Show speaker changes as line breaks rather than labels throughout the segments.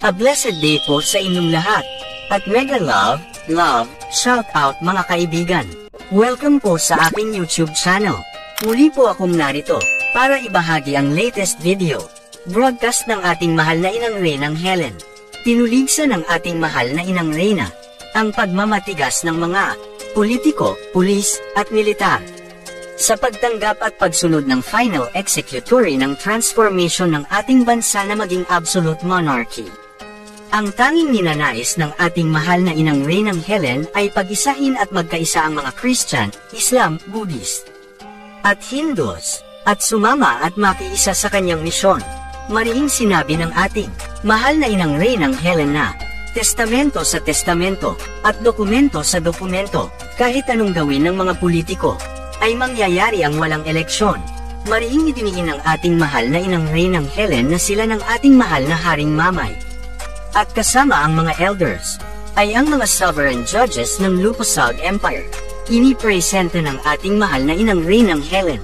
A blessed day po sa inyong lahat. At mega love, shout out mga kaibigan. Welcome po sa aking YouTube channel. Muli po akong narito para ibahagi ang latest video. Broadcast ng ating mahal na Inang Reynang Helen. Pinuligsa ng ating mahal na Inang Reyna ang pagmamatigas ng mga politiko, pulis at militar. Sa pagtanggap at pagsunod ng final executory ng transformation ng ating bansa na maging absolute monarchy. Ang tanging ninanais ng ating mahal na Inang Reynang Helen ay pag-isahin at magkaisa ang mga Christian, Islam, Buddhist, at Hindus, at sumama at makiisa sa kanyang misyon. Marihing sinabi ng ating mahal na Inang Reynang Helen na, testamento sa testamento, at dokumento sa dokumento, kahit anong gawin ng mga politiko, ay mangyayari ang walang eleksyon. Marihing idiniin ng ating mahal na Inang Reynang Helen na sila ng ating mahal na Haring Mamay. At kasama ang mga elders, ay ang mga sovereign judges ng Lupusag Empire. Inipresente ng ating mahal na Inang Reynang Helen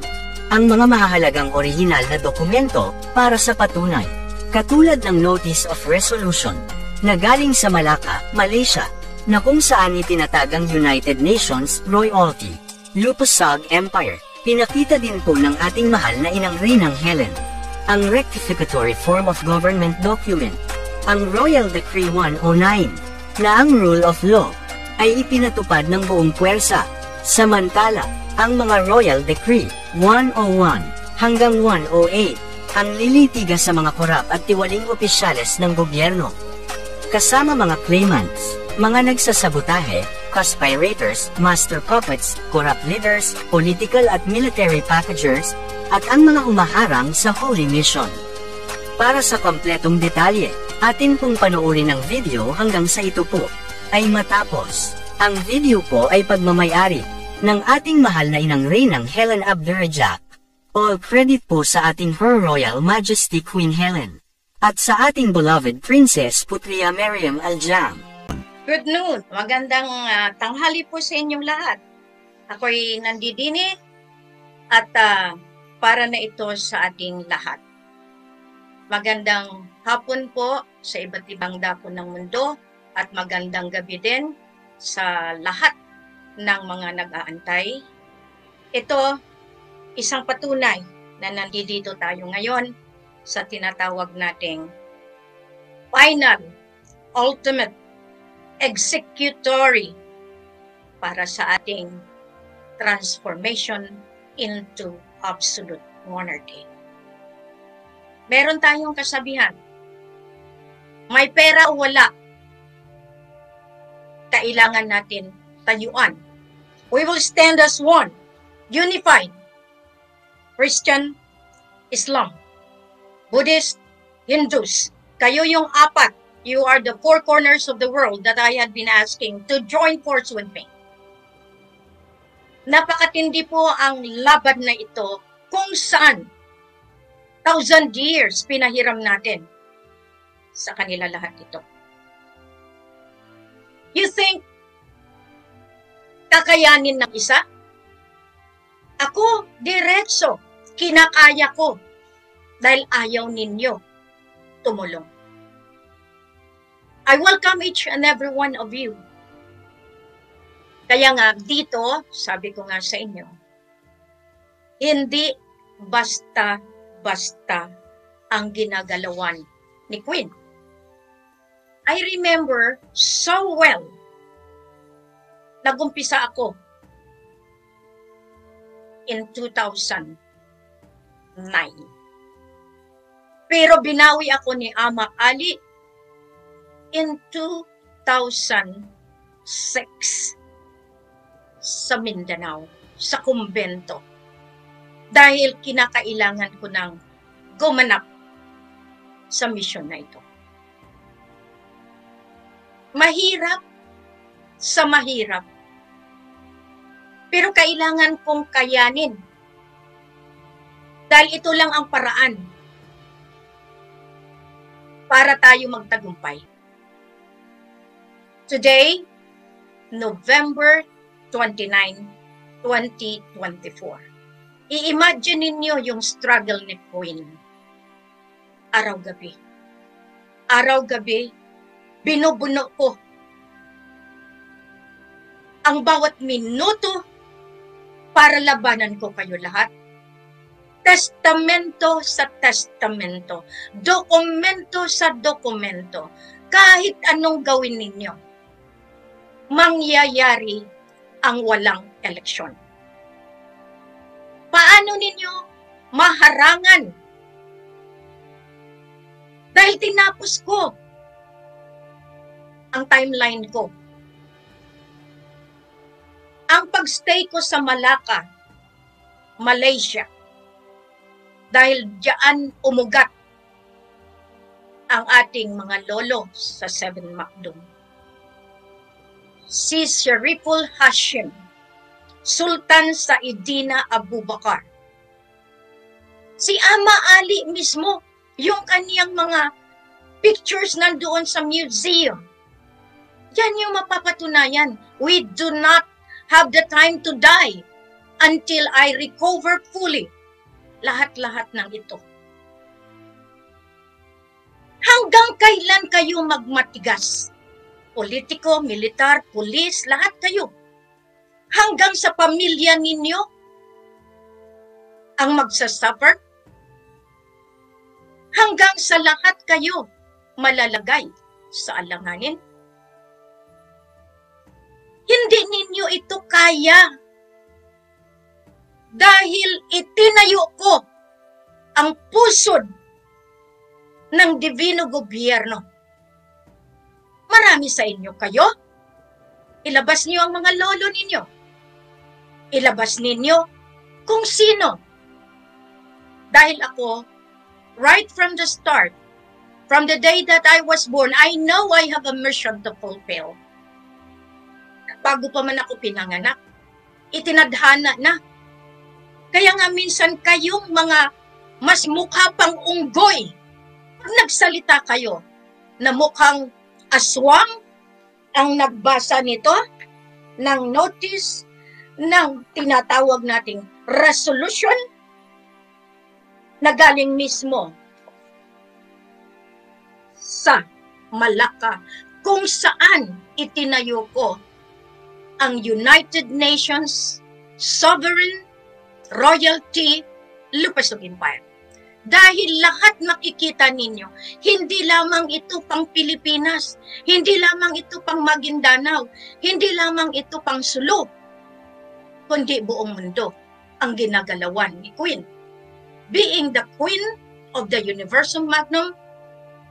ang mga mahahalagang orihinal na dokumento para sa patunay, katulad ng Notice of Resolution na galing sa Malacca, Malaysia, na kung saan itinatag ang United Nations Royalty, Lupusag Empire. Pinakita din po ng ating mahal na Inang Reynang Helen ang Rectificatory Form of Government Document, ang Royal Decree 109, na ang rule of law ay ipinatupad ng buong puwersa, samantala, ang mga Royal Decree 101 hanggang 108 ang lilitiga sa mga korap at tiwaling opisyales ng gobyerno. Kasama mga claimants, mga nagsasabotahe, conspirators, master puppets, corrupt leaders, political at military packagers, at ang mga humaharang sa Holy Mission. Para sa kompletong detalye, atin pong panoorin ang video hanggang sa ito po ay matapos. Ang video po ay pagmamayari ng ating mahal na Inang Reynang Helen Abdurrahman. All credit po sa ating Her Royal Majesty Queen Helen at sa ating beloved Princess Putria Meriam Aljam.
Good noon! Magandang tanghali po sa inyong lahat. Ako'y nandidini at para na ito sa ating lahat. Magandang hapon po sa iba't ibang dako ng mundo at magandang gabi din sa lahat ng mga nag-aantay. Ito, isang patunay na nandito tayo ngayon sa tinatawag nating final, ultimate, executory para sa ating transformation into absolute monarchy. Meron tayong kasabihan, may pera o wala, kailangan natin tayuan. We will stand as one, unified, Christian, Islam, Buddhist, Hindus. Kayo yung apat. You are the four corners of the world that I had been asking to join force with me. Napakatindi po ang laban na ito kung saan 1,000 years pinahiram natin sa kanila lahat ito. You think kakayanin ng isa? Ako, diretso, kinakaya ko dahil ayaw ninyo tumulong. I welcome each and every one of you. Kaya nga dito, sabi ko nga sa inyo, hindi basta ang ginagalawan ni Queen. I remember so well, nagumpisa ako in 2009. Pero binawi ako ni Ama Ali in 2006 sa Mindanao, sa kumbento. Dahil kinakailangan ko ng gumanap sa misyon na ito. Mahirap sa mahirap. Pero kailangan kong kayanin. Dahil ito lang ang paraan para tayo magtagumpay. Today, November 29, 2024. I-imagine ninyo yung struggle ni Queen. Araw-gabi. Araw-gabi, binubuno ko ang bawat minuto para labanan ko kayo lahat. Testamento sa testamento, dokumento sa dokumento, kahit anong gawin ninyo, mangyayari ang walang eleksyon. Paano ninyo maharangan? Dahil tinapos ko ang timeline ko. Ang pagstay ko sa Malacca, Malaysia, dahil diyan umugat ang ating mga lolo sa 7 Macdum. Si Shariful Hashim, Sultan Saidina Abubakar. Si Ama Ali mismo, yung kaniyang mga pictures nandoon sa museum. Yan yung mapapatunayan. We do not have the time to die until I recover fully. Lahat-lahat ng ito. Hanggang kailan kayo magmatigas? Politiko, militar, pulis, lahat kayo. Hanggang sa pamilya ninyo ang magsasuffer? Hanggang sa lahat kayo malalagay sa alanganin? Hindi ninyo ito kaya. Dahil itinayo ko ang pusod ng Divino Gobyerno. Marami sa inyo kayo. Ilabas niyo ang mga lolo ninyo. Ilabas ninyo kung sino. Dahil ako, right from the start, from the day that I was born, I know I have a mission to fulfill. Bago pa man ako pinanganak, itinadhana na. Kaya nga minsan kayong mga mas mukha pang unggoy, pag nagsalita kayo na mukhang aswang ang nagbasa nito ng notice ng tinatawag nating resolution na galing mismo sa Malacca, kung saan itinayo ko ang United Nations Sovereign Royalty Lupasug Empire. Dahil lahat makikita ninyo, hindi lamang ito pang Pilipinas, hindi lamang ito pang Maguindanao, hindi lamang ito pang Sulu, kundi buong mundo ang ginagalawan ni Queen. Being the Queen of the Universum Magnum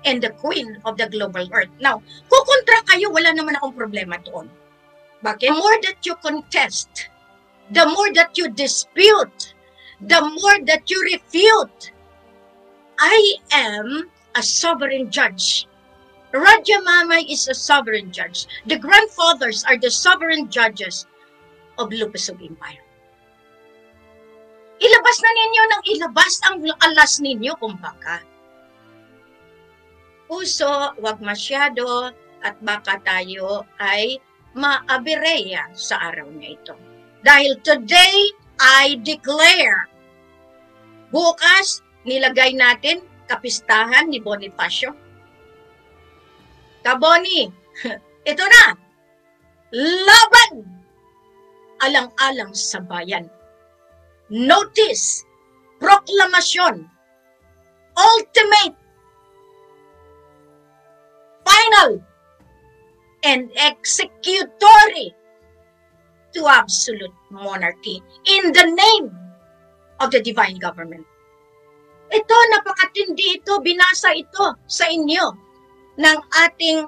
and the Queen of the Global Earth. Now, kukontra kayo, wala naman akong problema doon. Bakit? The more that you contest, the more that you dispute, the more that you refute, I am a sovereign judge. Raja Mamay is a sovereign judge. The grandfathers are the sovereign judges of Lupasug Empire. Ilabas na ninyo ng ilabas ang alas ninyo, kumbaga. Puso, wag masyado, at baka tayo ay maabireya sa araw na ito. Dahil today, I declare, bukas, nilagay natin kapistahan ni Bonifacio. Kaboni, ito na, laban, alang-alang sa bayan. Notice, proklamasyon, ultimate, final, and executory to absolute monarchy in the name of the divine government. Ito, napakatindi ito, binasa ito sa inyo ng ating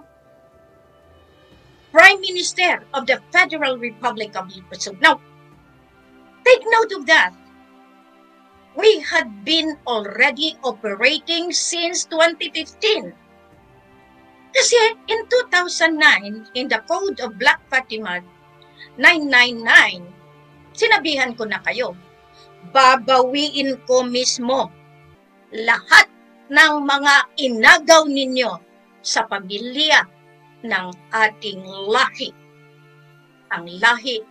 Prime Minister of the Federal Republic of Lupasug. Now, take note of that. We had been already operating since 2015. Kasi in 2009, in the Code of Black Fatima 999, sinabihan ko na kayo, babawiin ko mismo lahat ng mga inagaw ninyo sa pamilya ng ating lahi. Ang lahi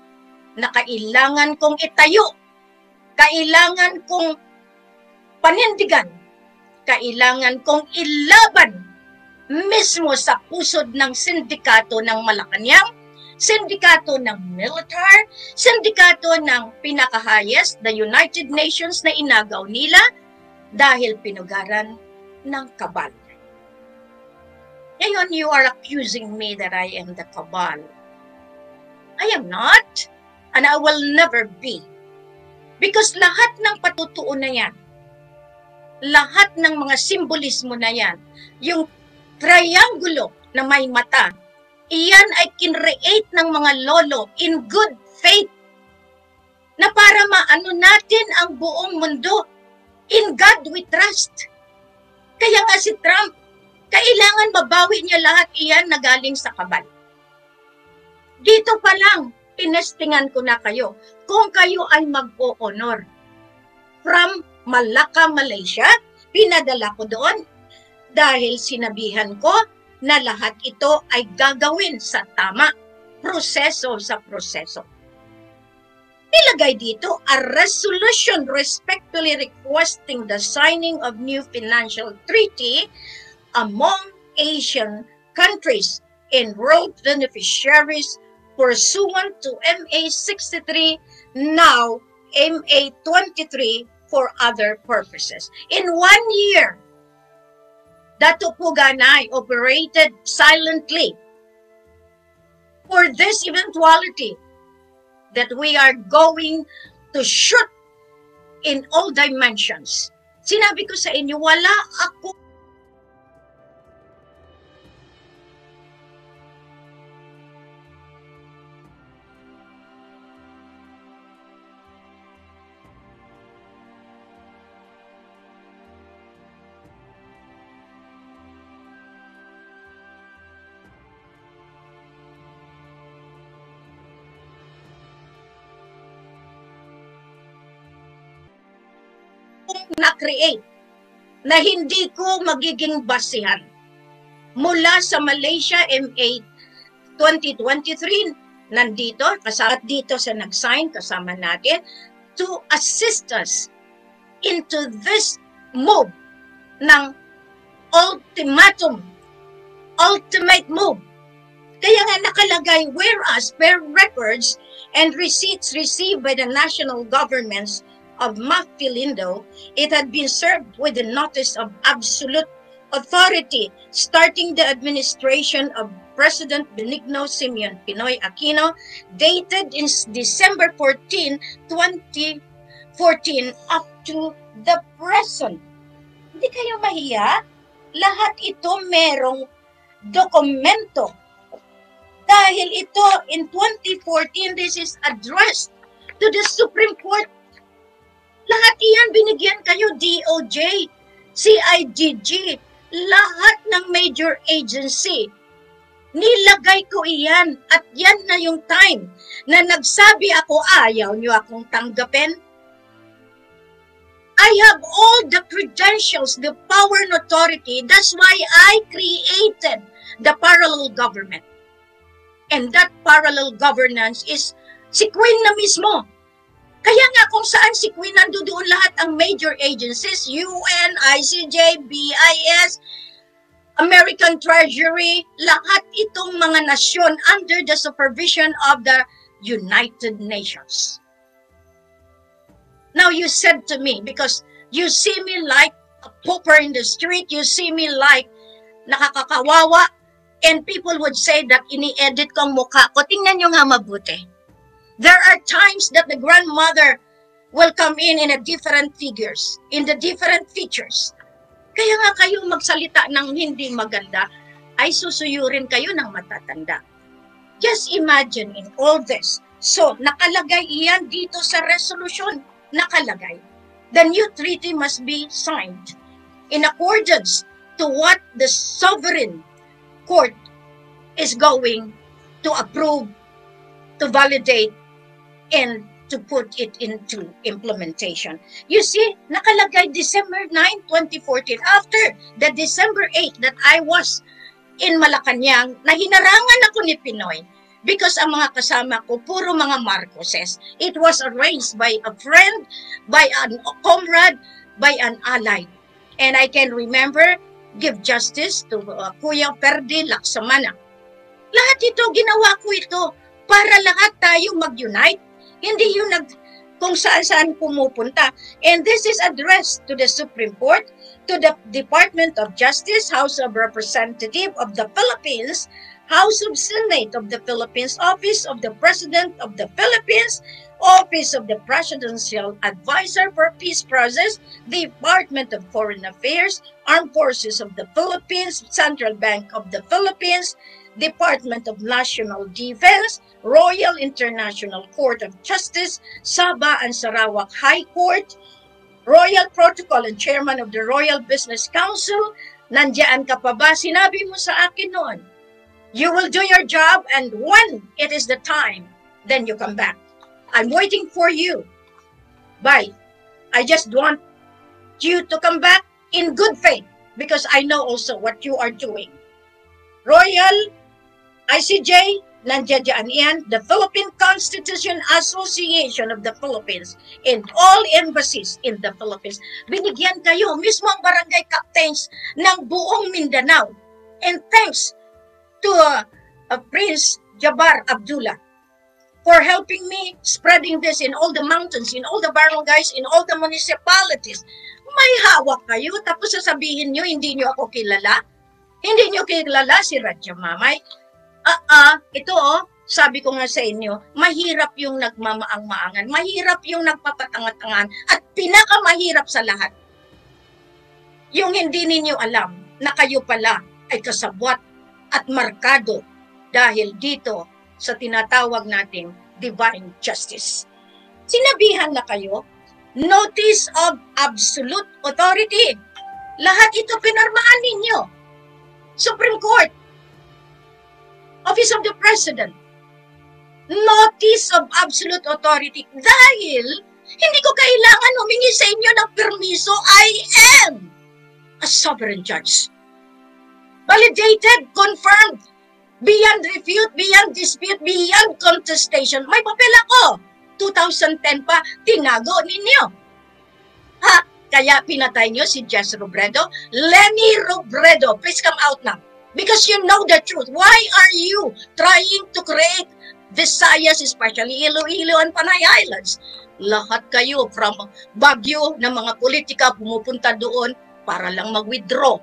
na kailangan kong itayo, kailangan kong panindigan, kailangan kong ilaban mismo sa pusod ng sindikato ng Malacanang, sindikato ng militar, sindikato ng pinaka-highest, the United Nations na inagaw nila dahil pinugaran ng kabal. Ngayon, you are accusing me that I am the cabal. I am not, and I will never be. Because lahat ng patutuon na yan, lahat ng mga simbolismo na yan, yung triangulo na may mata, iyan ay kinreate ng mga lolo in good faith na para maano natin ang buong mundo. In God we trust. Kaya nga si Trump, kailangan mabawi niya lahat iyan na galing sa kabal. Dito pa lang, tinestingan ko na kayo kung kayo ay mag-o-honor. From Malacca, Malaysia, pinadala ko doon dahil sinabihan ko na lahat ito ay gagawin sa tama, proseso sa proseso. Nilagay dito a resolution respectfully requesting the signing of new financial treaty among Asian countries enrolled beneficiaries pursuant to MA 63, now MA 23 for other purposes. In 1 year, Dato Puganay operated silently for this eventuality that we are going to shoot in all dimensions. Sinabi ko sa inyo, wala ako na-create na hindi ko magiging basihan. Mula sa Malaysia MA 2023, nandito, kasama dito sa nag-sign, kasama natin, to assist us into this move ng ultimate move. Kaya nga nakalagay, whereas per records and receipts received by the national governments of Mapilindo, it had been served with the notice of absolute authority starting the administration of President Benigno Simeon Pinoy Aquino, dated in December 14, 2014 up to the present. Hindi kayo mahiya? Lahat ito merong dokumento. Dahil ito in 2014, this is addressed to the Supreme Court. Lahat iyan binigyan kayo, DOJ, CIDG, lahat ng major agency. Nilagay ko iyan at yan na yung time na nagsabi ako ayaw niyo akong tanggapin. I have all the credentials, the power and authority. That's why I created the parallel government. And that parallel governance is si Queen na mismo. Kaya nga kung saan si Queen nandoon lahat ang major agencies, UN, ICJ, BIS, American Treasury, lahat itong mga nasyon under the supervision of the United Nations. Now you said to me, because you see me like a pauper in the street, you see me like nakakakawawa, and people would say that ini-edit ko ang mukha ko. Tingnan nyo nga mabuti. There are times that the grandmother will come in a different figures, in the different features. Kaya nga kayo magsalita ng hindi maganda, ay susuyurin kayo ng matatanda. Just imagine in all this. So, nakalagay iyan dito sa resolution. Nakalagay. The new treaty must be signed in accordance to what the sovereign court is going to approve, to validate, and to put it into implementation. You see, nakalagay December 9, 2014, after the December 8 that I was in Malacanang, na hinarangan ako ni Pinoy because ang mga kasama ko, puro mga Marcoses. It was arranged by a friend, by a comrade, by an ally. And I can remember give justice to Kuya Ferdi Laksamana. Lahat ito, ginawa ko ito para lahat tayo mag-unite. Hindi yung kung saan-saan pumupunta. And this is addressed to the Supreme Court, to the Department of Justice, House of Representatives of the Philippines, House of Senate of the Philippines, Office of the President of the Philippines, Office of the Presidential Advisor for Peace Process, Department of Foreign Affairs, Armed Forces of the Philippines, Central Bank of the Philippines, Department of National Defense, Royal International Court of Justice, Sabah and Sarawak High Court, Royal Protocol and Chairman of the Royal Business Council. Nandiyan ka pa ba? Sinabi mo sa akin noon, you will do your job and when it is the time, then you come back. I'm waiting for you. Bye. I just want you to come back in good faith because I know also what you are doing. Royal ICJ, nandiyan yan, the Philippine Constitution Association of the Philippines, and all embassies in the Philippines. Binigyan kayo, mismo ang barangay captains ng buong Mindanao. And thanks to Prince Jabar Abdullah for helping me spreading this in all the mountains, in all the barangays, in all the municipalities. May hawak kayo, tapos sasabihin nyo, hindi nyo ako kilala. Hindi nyo kilala si Radya Mamay. Ito sabi ko nga sa inyo, mahirap yung nagmamaang-maangan, mahirap yung nagpapatangat-tangan, at pinakamahirap sa lahat, yung hindi ninyo alam na kayo pala ay kasabwat at markado dahil dito sa tinatawag nating divine justice. Sinabihan na kayo, notice of absolute authority. Lahat ito pinarmaan ninyo. Supreme Court, Office of the President, notice of absolute authority. Dahil hindi ko kailangan humingi sa inyo ng permiso, I am a sovereign judge. Validated, confirmed, beyond refute, beyond dispute, beyond contestation. May papel ako. 2010 pa, tinago ninyo. Kaya pinatay nyo si Jess Robredo. Lenny Robredo, please come out now. Because you know the truth. Why are you trying to create Visayas, especially Iloilo and Panay Islands? Lahat kayo from Baguio na mga politika pumupunta doon para lang mag-withdraw.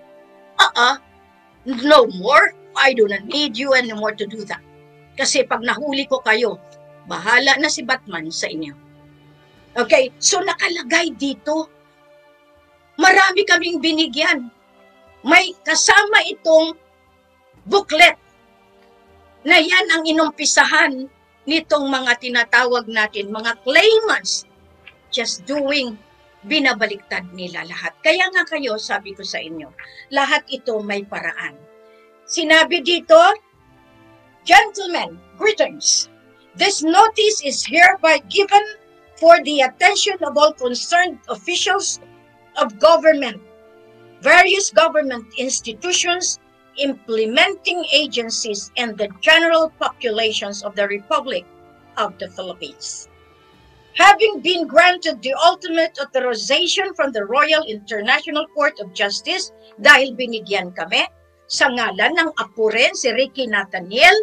No more. I do not need you anymore to do that. Kasi pag nahuli ko kayo, bahala na si Batman sa inyo. Okay, so nakalagay dito, marami kaming binigyan. May kasama itong booklet na yan ang inumpisahan nitong mga tinatawag natin, mga claimants, just doing, binabaliktad nila lahat. Kaya nga kayo, sabi ko sa inyo, lahat ito may paraan. Sinabi dito, gentlemen, greetings. This notice is hereby given for the attention of all concerned officials of government, various government institutions, implementing agencies, and the general populations of the Republic of the Philippines. Having been granted the ultimate authorization from the Royal International Court of Justice, dahil binigyan kami sa ngalan ng apo rin si Ricky Nathaniel,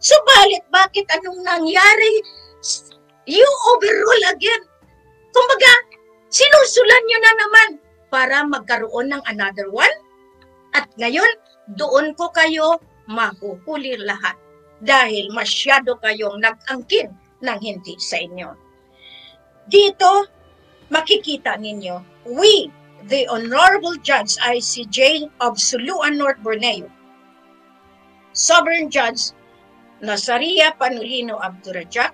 subalit bakit anong nangyari? You overrule again. Kumbaga, sinusulan nyo na naman para magkaroon ng another one. At ngayon, doon ko kayo mahuhuli lahat dahil masyado kayong nag-angkin ng hindi sa inyo. Dito, makikita ninyo, we, the Honorable Judge ICJ of Suluan, North Borneo, Sovereign Judge Nazaria Panulino Abdurrajak,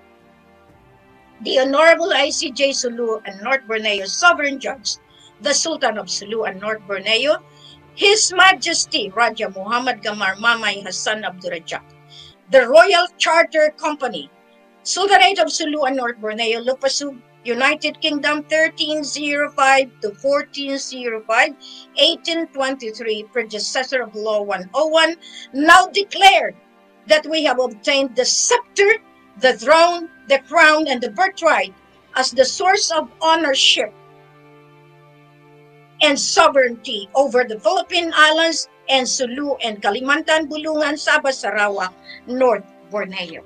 the Honorable ICJ Suluan, North Borneo, Sovereign Judge, the Sultan of Suluan, North Borneo, His Majesty Raja Muhammad Gamar Mamay Hassan Abdurrajak, the Royal Charter Company, Sultanate of Suluan, North Borneo, Lupasug, United Kingdom, 1305 to 1405, 1823, predecessor of Law 101, now declared that we have obtained the scepter, the throne, the crown, and the birthright as the source of ownership and sovereignty over the Philippine Islands and Sulu and Kalimantan, Bulungan, Sabah, Sarawak, North Borneo.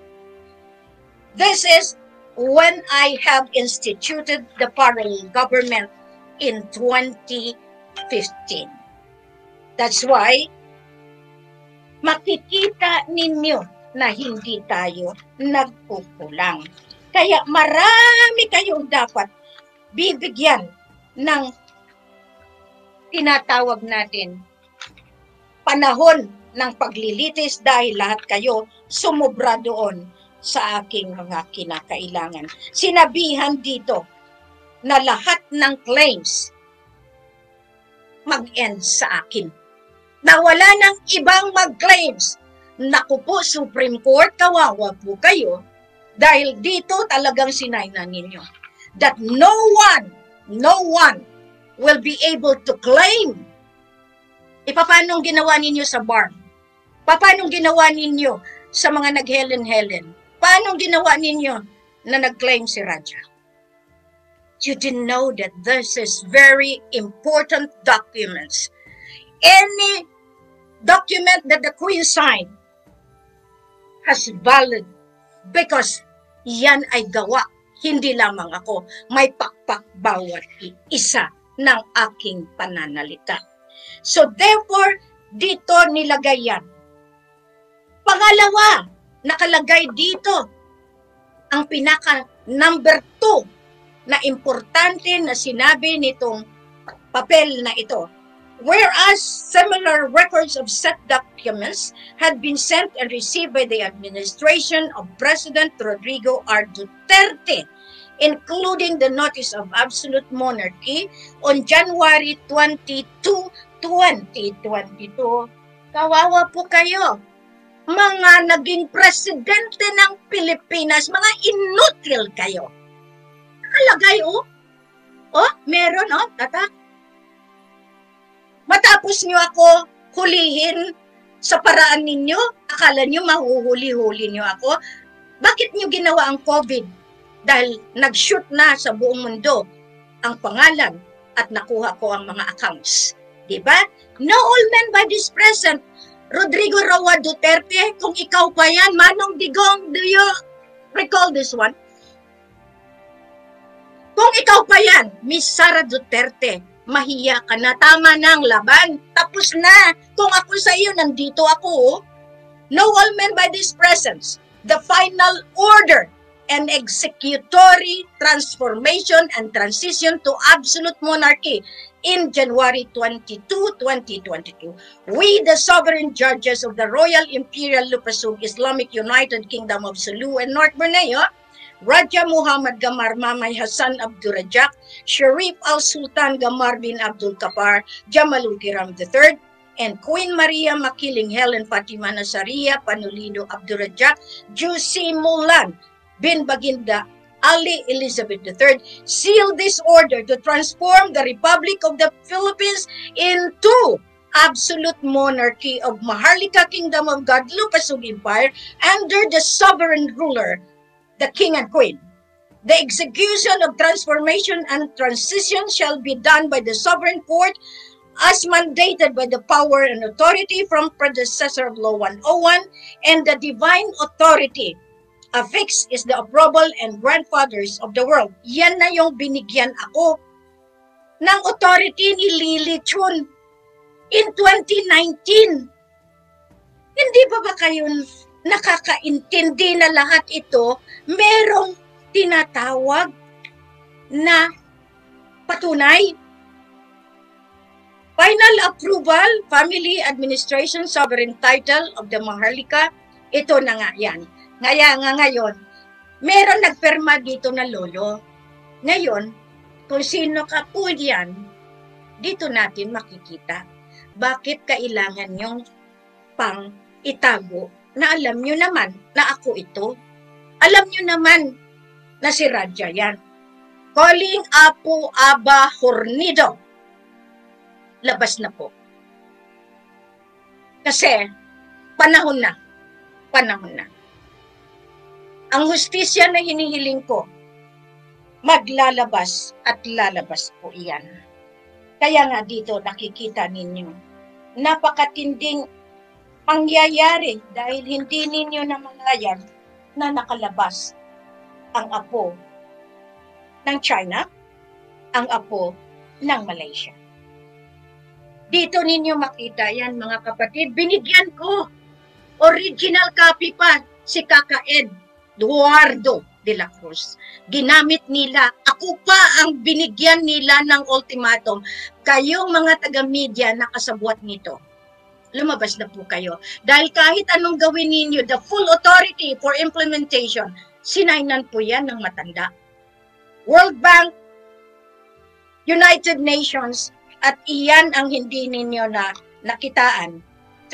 This is when I have instituted the parallel government in 2015. That's why makikita ninyo na hindi tayo nagkukulang. Kaya marami kayong dapat bibigyan ng tinatawag natin panahon ng paglilitis dahil lahat kayo sumobra doon sa aking mga kinakailangan. Sinabihan dito na lahat ng claims mag-end sa akin. Na wala ng ibang mag-claims. Naku po, Supreme Court, kawawa po kayo dahil dito talagang sinayna ninyo that no one will be able to claim. Paano ginawa ninyo sa bar? Paano ginawa ninyo sa mga nag-Helen-Helen? Paano ginawa ninyo na nag-claim si Raja? You didn't know that this is very important documents. Any document that the Queen signed has valid because yan ay gawa. Hindi lamang ako, may pakpak bawat isa ng aking pananalita. So therefore, dito nilagay yan. Pangalawa, nakalagay dito ang pinaka number 2 na importante na sinabi nitong papel na ito. Whereas similar records of said documents had been sent and received by the administration of President Rodrigo R. Duterte, including the Notice of Absolute Monarchy on January 22, 2022. Kawawa po kayo. Mga naging presidente ng Pilipinas, mga inutil kayo. Nakalagay, meron, tatak. Matapos nyo ako hulihin sa paraan ninyo, akala nyo mahuhuli-huli nyo ako. Bakit nyo ginawa ang COVID? Dahil nag-shoot na sa buong mundo ang pangalan at nakuha ko ang mga accounts. Diba? No all men by this present. Rodrigo Roa Duterte, kung ikaw pa yan, Manong Digong, do you recall this one? Kung ikaw pa yan, Miss Sara Duterte, mahiya ka na, tama na ang laban, tapos na. Kung ako sa iyo, nandito ako. No all men by this presence, the final order and executory transformation and transition to absolute monarchy in January 22, 2022. We, the sovereign judges of the Royal Imperial Lupasug Islamic United Kingdom of Sulu and North Borneo, Raja Muhammad Gamar Mamay Hassan Abdul Rajak, Sharif Al-Sultan Gamar bin Abdul Kapar, Jamalul Kiram III, and Queen Maria Makiling Helen Fatima Nazaria Panulido Abdul Rajak, Jusi Mulan bin Baginda Ali Elizabeth III, seal this order to transform the Republic of the Philippines into absolute monarchy of Maharlika Kingdom of God, Lupasug Empire, under the sovereign ruler, the King and Queen. The execution of transformation and transition shall be done by the sovereign court as mandated by the power and authority from predecessor of Law 101 and the divine authority affixed is the approval and grandfathers of the world. Yan na yung binigyan ako ng authority ni Lily Chun in 2019. Hindi ba kayo nakakaintindi na lahat ito merong tinatawag na patunay? Final approval, family administration sovereign title of the Maharlika, ito na nga yan. Ngayon, meron nagperma dito na lolo. Ngayon, kung sino ka po yan, dito natin makikita. Bakit kailangan yung pang itago na alam nyo naman na ako ito? Alam nyo naman na si Raja yan. Calling Apo Aba Hornido. Labas na po. Kasi, panahon na. Ang hustisya na hinihiling ko, maglalabas at lalabas po iyan. Kaya nga dito nakikita ninyo, napakatinding pangyayari dahil hindi ninyo namalayan na nakalabas ang apo ng China, ang apo ng Malaysia. Dito ninyo makita yan mga kapatid, binigyan ko, original copy pa, si Kaka Eduardo de la Cruz. Ginamit nila, ako pa ang binigyan nila ng ultimatum. Kayong mga taga-media nakasabwat nito. Lumabas na po kayo. Dahil kahit anong gawin ninyo, the full authority for implementation, sinainan po yan ng matanda. World Bank, United Nations, at iyan ang hindi ninyo na nakitaan.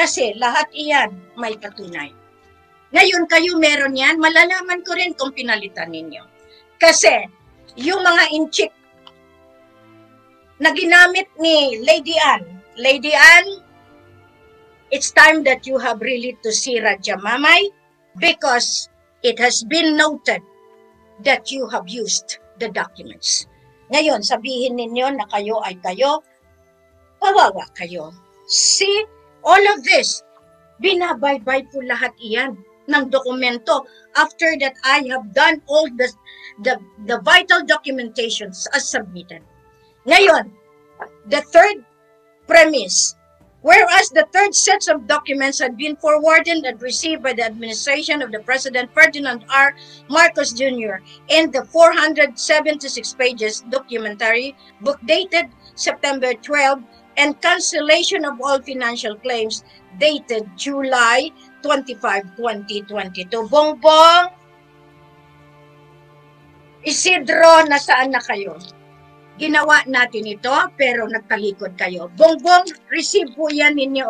Kasi lahat iyan may patunay. Ngayon kayo meron yan, malalaman ko rin kung pinalitan ninyo. Kasi yung mga inchik na ginamit ni Lady Anne, it's time that you have really to see Raja Mamay because it has been noted that you have used the documents. Ngayon, sabihin ninyo na kayo ay kayo, kawawa kayo. See, all of this, binabaybay po lahat iyan ng dokumento after that I have done all the vital documentations as submitted. Ngayon, the third premise, whereas the third sets of documents had been forwarded and received by the administration of the President Ferdinand R. Marcos Jr. in the 476 pages documentary book dated September 12 and cancellation of all financial claims dated July 25, 2022. Bongbong, Isidro, nasaan na kayo? Ginawa natin ito, pero nagtalikod kayo. Bongbong, receive po yan ninyo,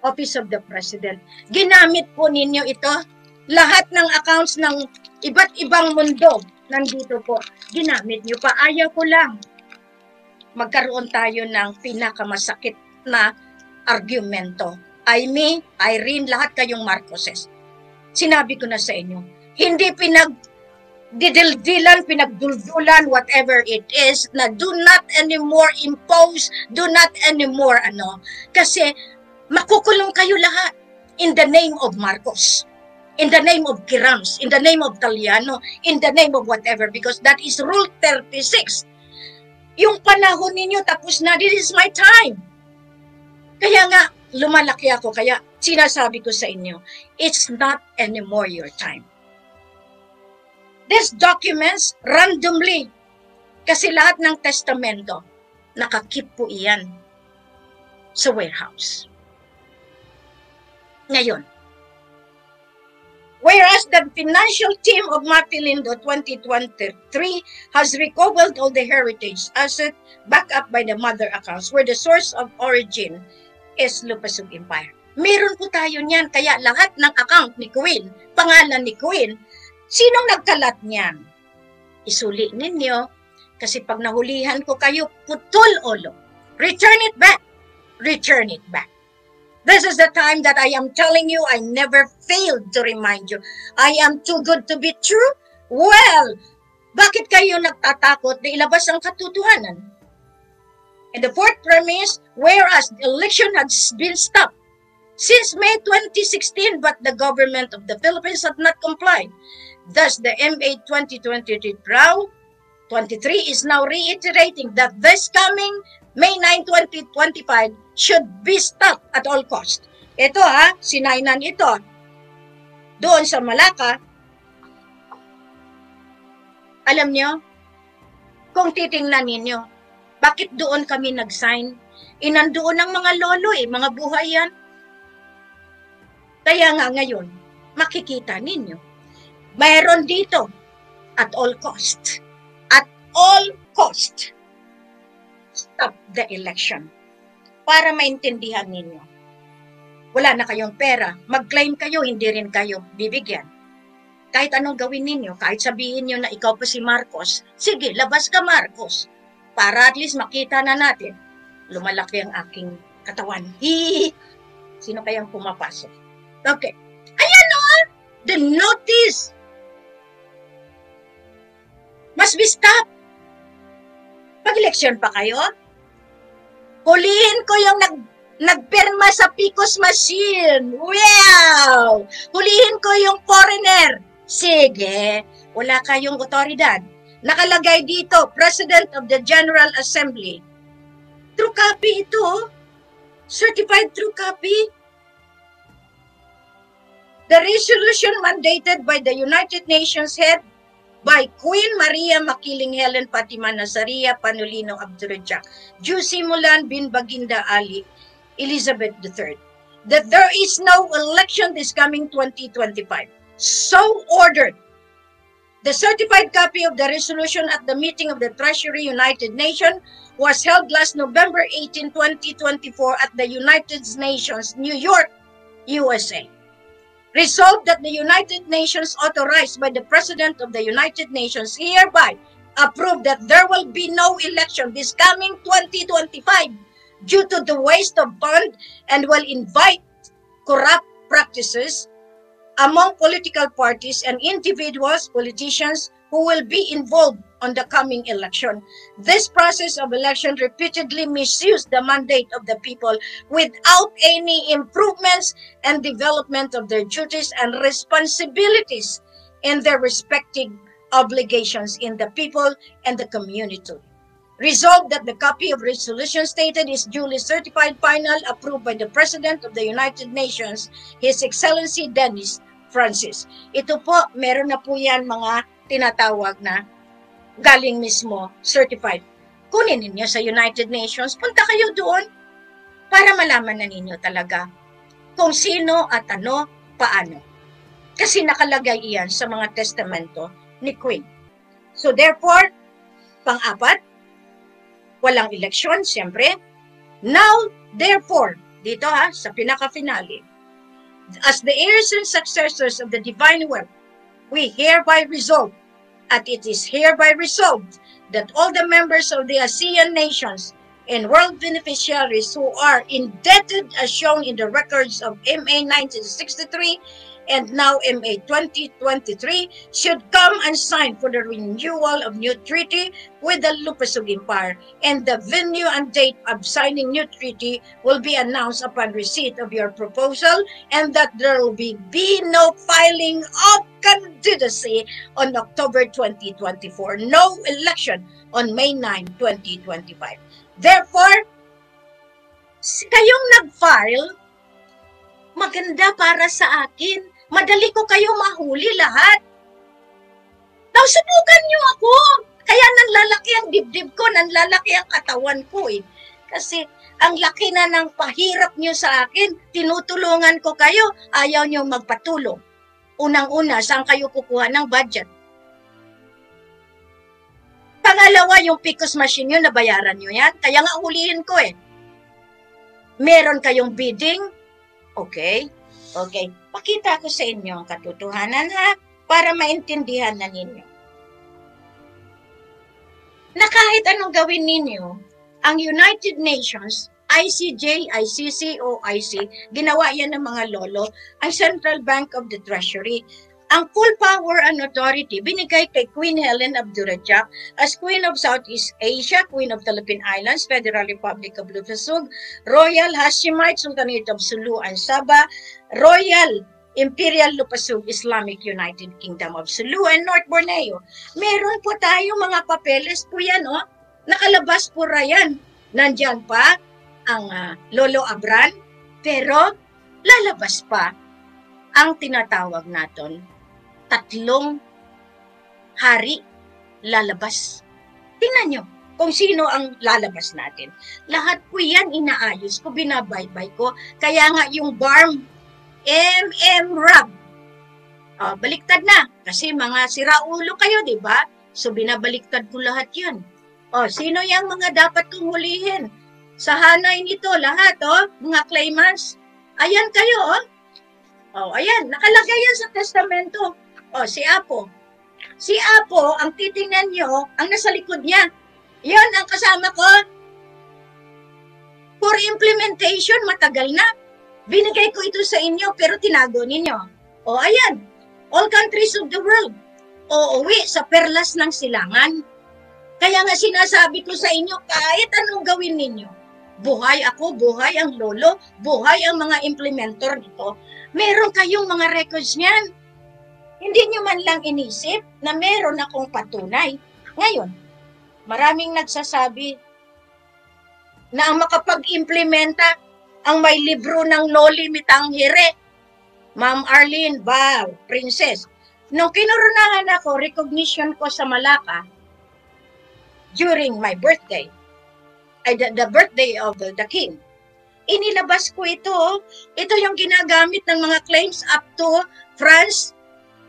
Office of the President. Ginamit po ninyo ito. Lahat ng accounts ng iba't ibang mundo, nandito po. Ginamit nyo pa. Ayaw ko lang. Magkaroon tayo ng pinakamasakit na argumento. Aimee, Irene, lahat kayong Marcoses. Sinabi ko na sa inyo, hindi pinagdidildilan, pinagduldulan, whatever it is, na do not anymore impose, do not anymore kasi makukulong kayo lahat in the name of Marcos, in the name of Kirams, in the name of Taliano, in the name of whatever, because that is Rule 36. Yung panahon ninyo tapos na, this is my time. Kaya nga, lumalaki ako, kaya sinasabi ko sa inyo, it's not anymore your time. These documents, randomly, kasi lahat ng testamento, nakakip po iyan sa warehouse. Ngayon, whereas the financial team of Martilindo 2023 has recovered all the heritage asset backed up by the mother accounts where the source of origin is Lupasug Empire. Meron po tayo niyan, kaya lahat ng account ni Queen, pangalan ni Queen, sinong nagkalat niyan? Isuli ninyo, kasi pag nahulihan ko kayo, putol ulo. Return it back. Return it back. This is the time that I am telling you, I never failed to remind you. I am too good to be true? Well, bakit kayo nagtatakot na ilabas ang katotohanan? And the fourth premise, whereas the election has been stopped since May 2016, but the government of the Philippines had not complied. Thus, the MA 2023 Rao 23 is now reiterating that this coming May 9, 2025 should be stopped at all cost. Ito sinainan ito. Doon sa Malacca, alam nyo, kung titingnan ninyo, bakit doon kami nag-sign? Nandoon ang mga lolo mga buhay yan. Kaya nga ngayon, makikita ninyo, mayroon dito at all cost. At all cost, stop the election. Para maintindihan ninyo. Wala na kayong pera, mag-claim kayo, hindi rin kayo bibigyan. Kahit anong gawin ninyo, kahit sabihin nyo na ikaw pa si Marcos, sige, labas ka Marcos. Para at least makita na natin, lumalaki ang aking katawan. Hihihi. Sino kayang pumapasok? Okay. Ayan the notice must be stopped. Pag-election pa kayo, Hulihin ko yung nagpirma sa PCOS machine. Wow! Hulihin ko yung foreigner. Sige, wala kayong otoridad. Nakalagay dito, President of the General Assembly. True copy ito. Certified true copy. The resolution mandated by the United Nations head by Queen Maria Makiling Helen Fatima Nazaria Panulino Abdurrahman Jusi Mulan bin Baginda Ali Elizabeth III, that there is no election this coming 2025. So ordered. The certified copy of the resolution at the meeting of the Treasury United Nations was held last November 18, 2024 at the United Nations, New York, USA. Resolved that the United Nations authorized by the President of the United Nations hereby approve that there will be no election this coming 2025 due to the waste of funds and will invite corrupt practices among political parties and individuals, politicians who will be involved on the coming election. This process of election repeatedly misused the mandate of the people without any improvements and development of their duties and responsibilities in their respective obligations in the people and the community. Resolved that the copy of resolution stated is duly certified, final, approved by the President of the United Nations, His Excellency Dennis Francis. Ito po, meron na po yan mga tinatawag na galing mismo certified. Kunin ninyo sa United Nations, punta kayo doon para malaman na ninyo talaga kung sino at ano, paano. Kasi nakalagay iyan sa mga testamento ni Queen. So therefore, pang-apat, walang eleksyon, siyempre. Now, therefore, dito sa pinaka-finale, as the heirs and successors of the divine will, we hereby resolve, and it is hereby resolved, that all the members of the ASEAN nations and world beneficiaries who are indebted as shown in the records of MA 1963 and now MA 2023 should come and sign for the renewal of new treaty with the Lupasug Empire, and the venue and date of signing new treaty will be announced upon receipt of your proposal, and that there will be no filing of candidacy on October 2024, no election on May 9, 2025. Therefore, kayong nag-file, maganda para sa akin. Madali ko kayo mahuli lahat. Now, subukan nyo ako. Kaya nanlalaki ang dibdib ko, nanlalaki ang katawan ko eh. Kasi ang laki na ng pahirap nyo sa akin, tinutulungan ko kayo, ayaw nyo magpatulong. Unang-una, saan kayo kukuha ng budget? Pangalawa, yung PCOS machine nyo, nabayaran nyo yan. Kaya nga hulihin ko eh. Meron kayong bidding? Okay. Okay. Pakita ko sa inyo ang katotohanan para maintindihan na ninyo. Na kahit anong gawin ninyo, ang United Nations, ICJ, ICC, OIC, ginawa yan ng mga lolo, ang Central Bank of the Treasury. Ang full power and authority binigay kay Queen Helen Abdurrahman as Queen of Southeast Asia, Queen of Philippine Islands, Federal Republic of Lupasug, Royal Hashemite Sultanate of Sulu and Sabah, Royal Imperial Lupasug Islamic United Kingdom of Sulu and North Borneo. Meron po tayo mga papeles po yan, nakalabas po yan. Nandyan pa ang Lolo Abran, pero lalabas pa ang tinatawag natin 3 hari lalabas. Tingnan nyo kung sino ang lalabas natin. Lahat po yan inaayos ko, binabaybay ko. Kaya nga yung BARM, Rab. Baliktad na. Kasi mga siraulo kayo, di ba? So binabaliktad ko lahat yan. Sino yung mga dapat kong hulihin? Sa hanay nito, lahat, mga claimants. Ayan kayo, ayan, nakalagay yan sa testamento. Si Apo. Si Apo, ang titingnan nyo, ang nasa likod niya. Yan ang kasama ko. For implementation, matagal na. Binigay ko ito sa inyo, pero tinago ninyo. Ayan. All countries of the world. Uuwi sa perlas ng silangan. Kaya nga sinasabi ko sa inyo, kahit anong gawin ninyo, buhay ako, buhay ang lolo, buhay ang mga implementor nito. Meron kayong mga records niyan. Hindi nyo man lang inisip na meron akong patunay. Ngayon, maraming nagsasabi na ang makapag-implementa ang may libro ng Noli Me Tangere. Ma'am Arlene, wow, princess. Nung kinurunahan ako, recognition ko sa Malacca during my birthday, the birthday of the king, inilabas ko ito. Ito yung ginagamit ng mga claims up to France.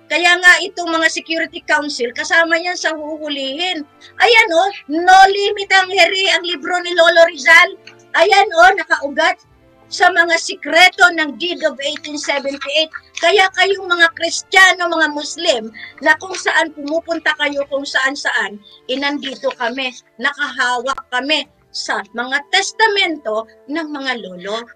Kaya nga itong mga Security Council, kasama yan sa huhulihin. Ayan o, Noli Me Tangere, ang libro ni Lolo Rizal. Ayan o, nakaugat sa mga sikreto ng Deed of 1878. Kaya kayong mga Kristiyano, mga Muslim, na kung saan pumupunta kayo, kung saan-saan, inandito kami, nakahawak kami sa mga testamento ng mga lolo.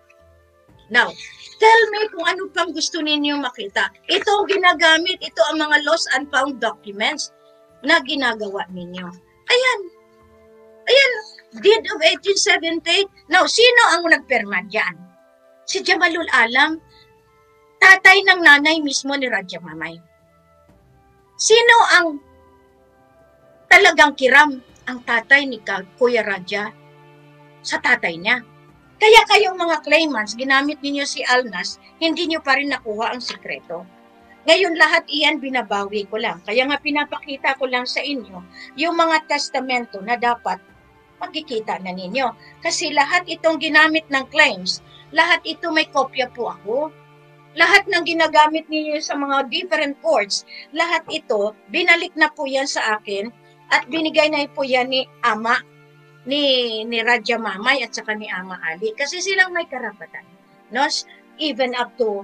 Now, tell me kung ano pang gusto ninyo makita. Ito ang ginagamit, ito ang mga lost and found documents na ginagawa ninyo. Ayan. Ayan, Deed of 1878. Now, sino ang nagperma dyan? Si Jamalul Alam, tatay ng nanay mismo ni Raja Mamay. Sino ang talagang kiram? Ang tatay ni Kuya Raja sa tatay niya. Kaya kayong mga claimants, ginamit ninyo si Alnas, hindi nyo pa rin nakuha ang sikreto. Ngayon lahat iyan binabawi ko lang. Kaya nga pinapakita ko lang sa inyo yung mga testamento na dapat makikita na ninyo. Kasi lahat itong ginamit ng claims, lahat ito may kopya po ako. Lahat ng ginagamit ninyo sa mga different courts, lahat ito, binalik na po yan sa akin at binigay na po yan ni Ama, ni Raja Mamay at saka ni Ama Ali. Kasi silang may karapatan. No? Even up to,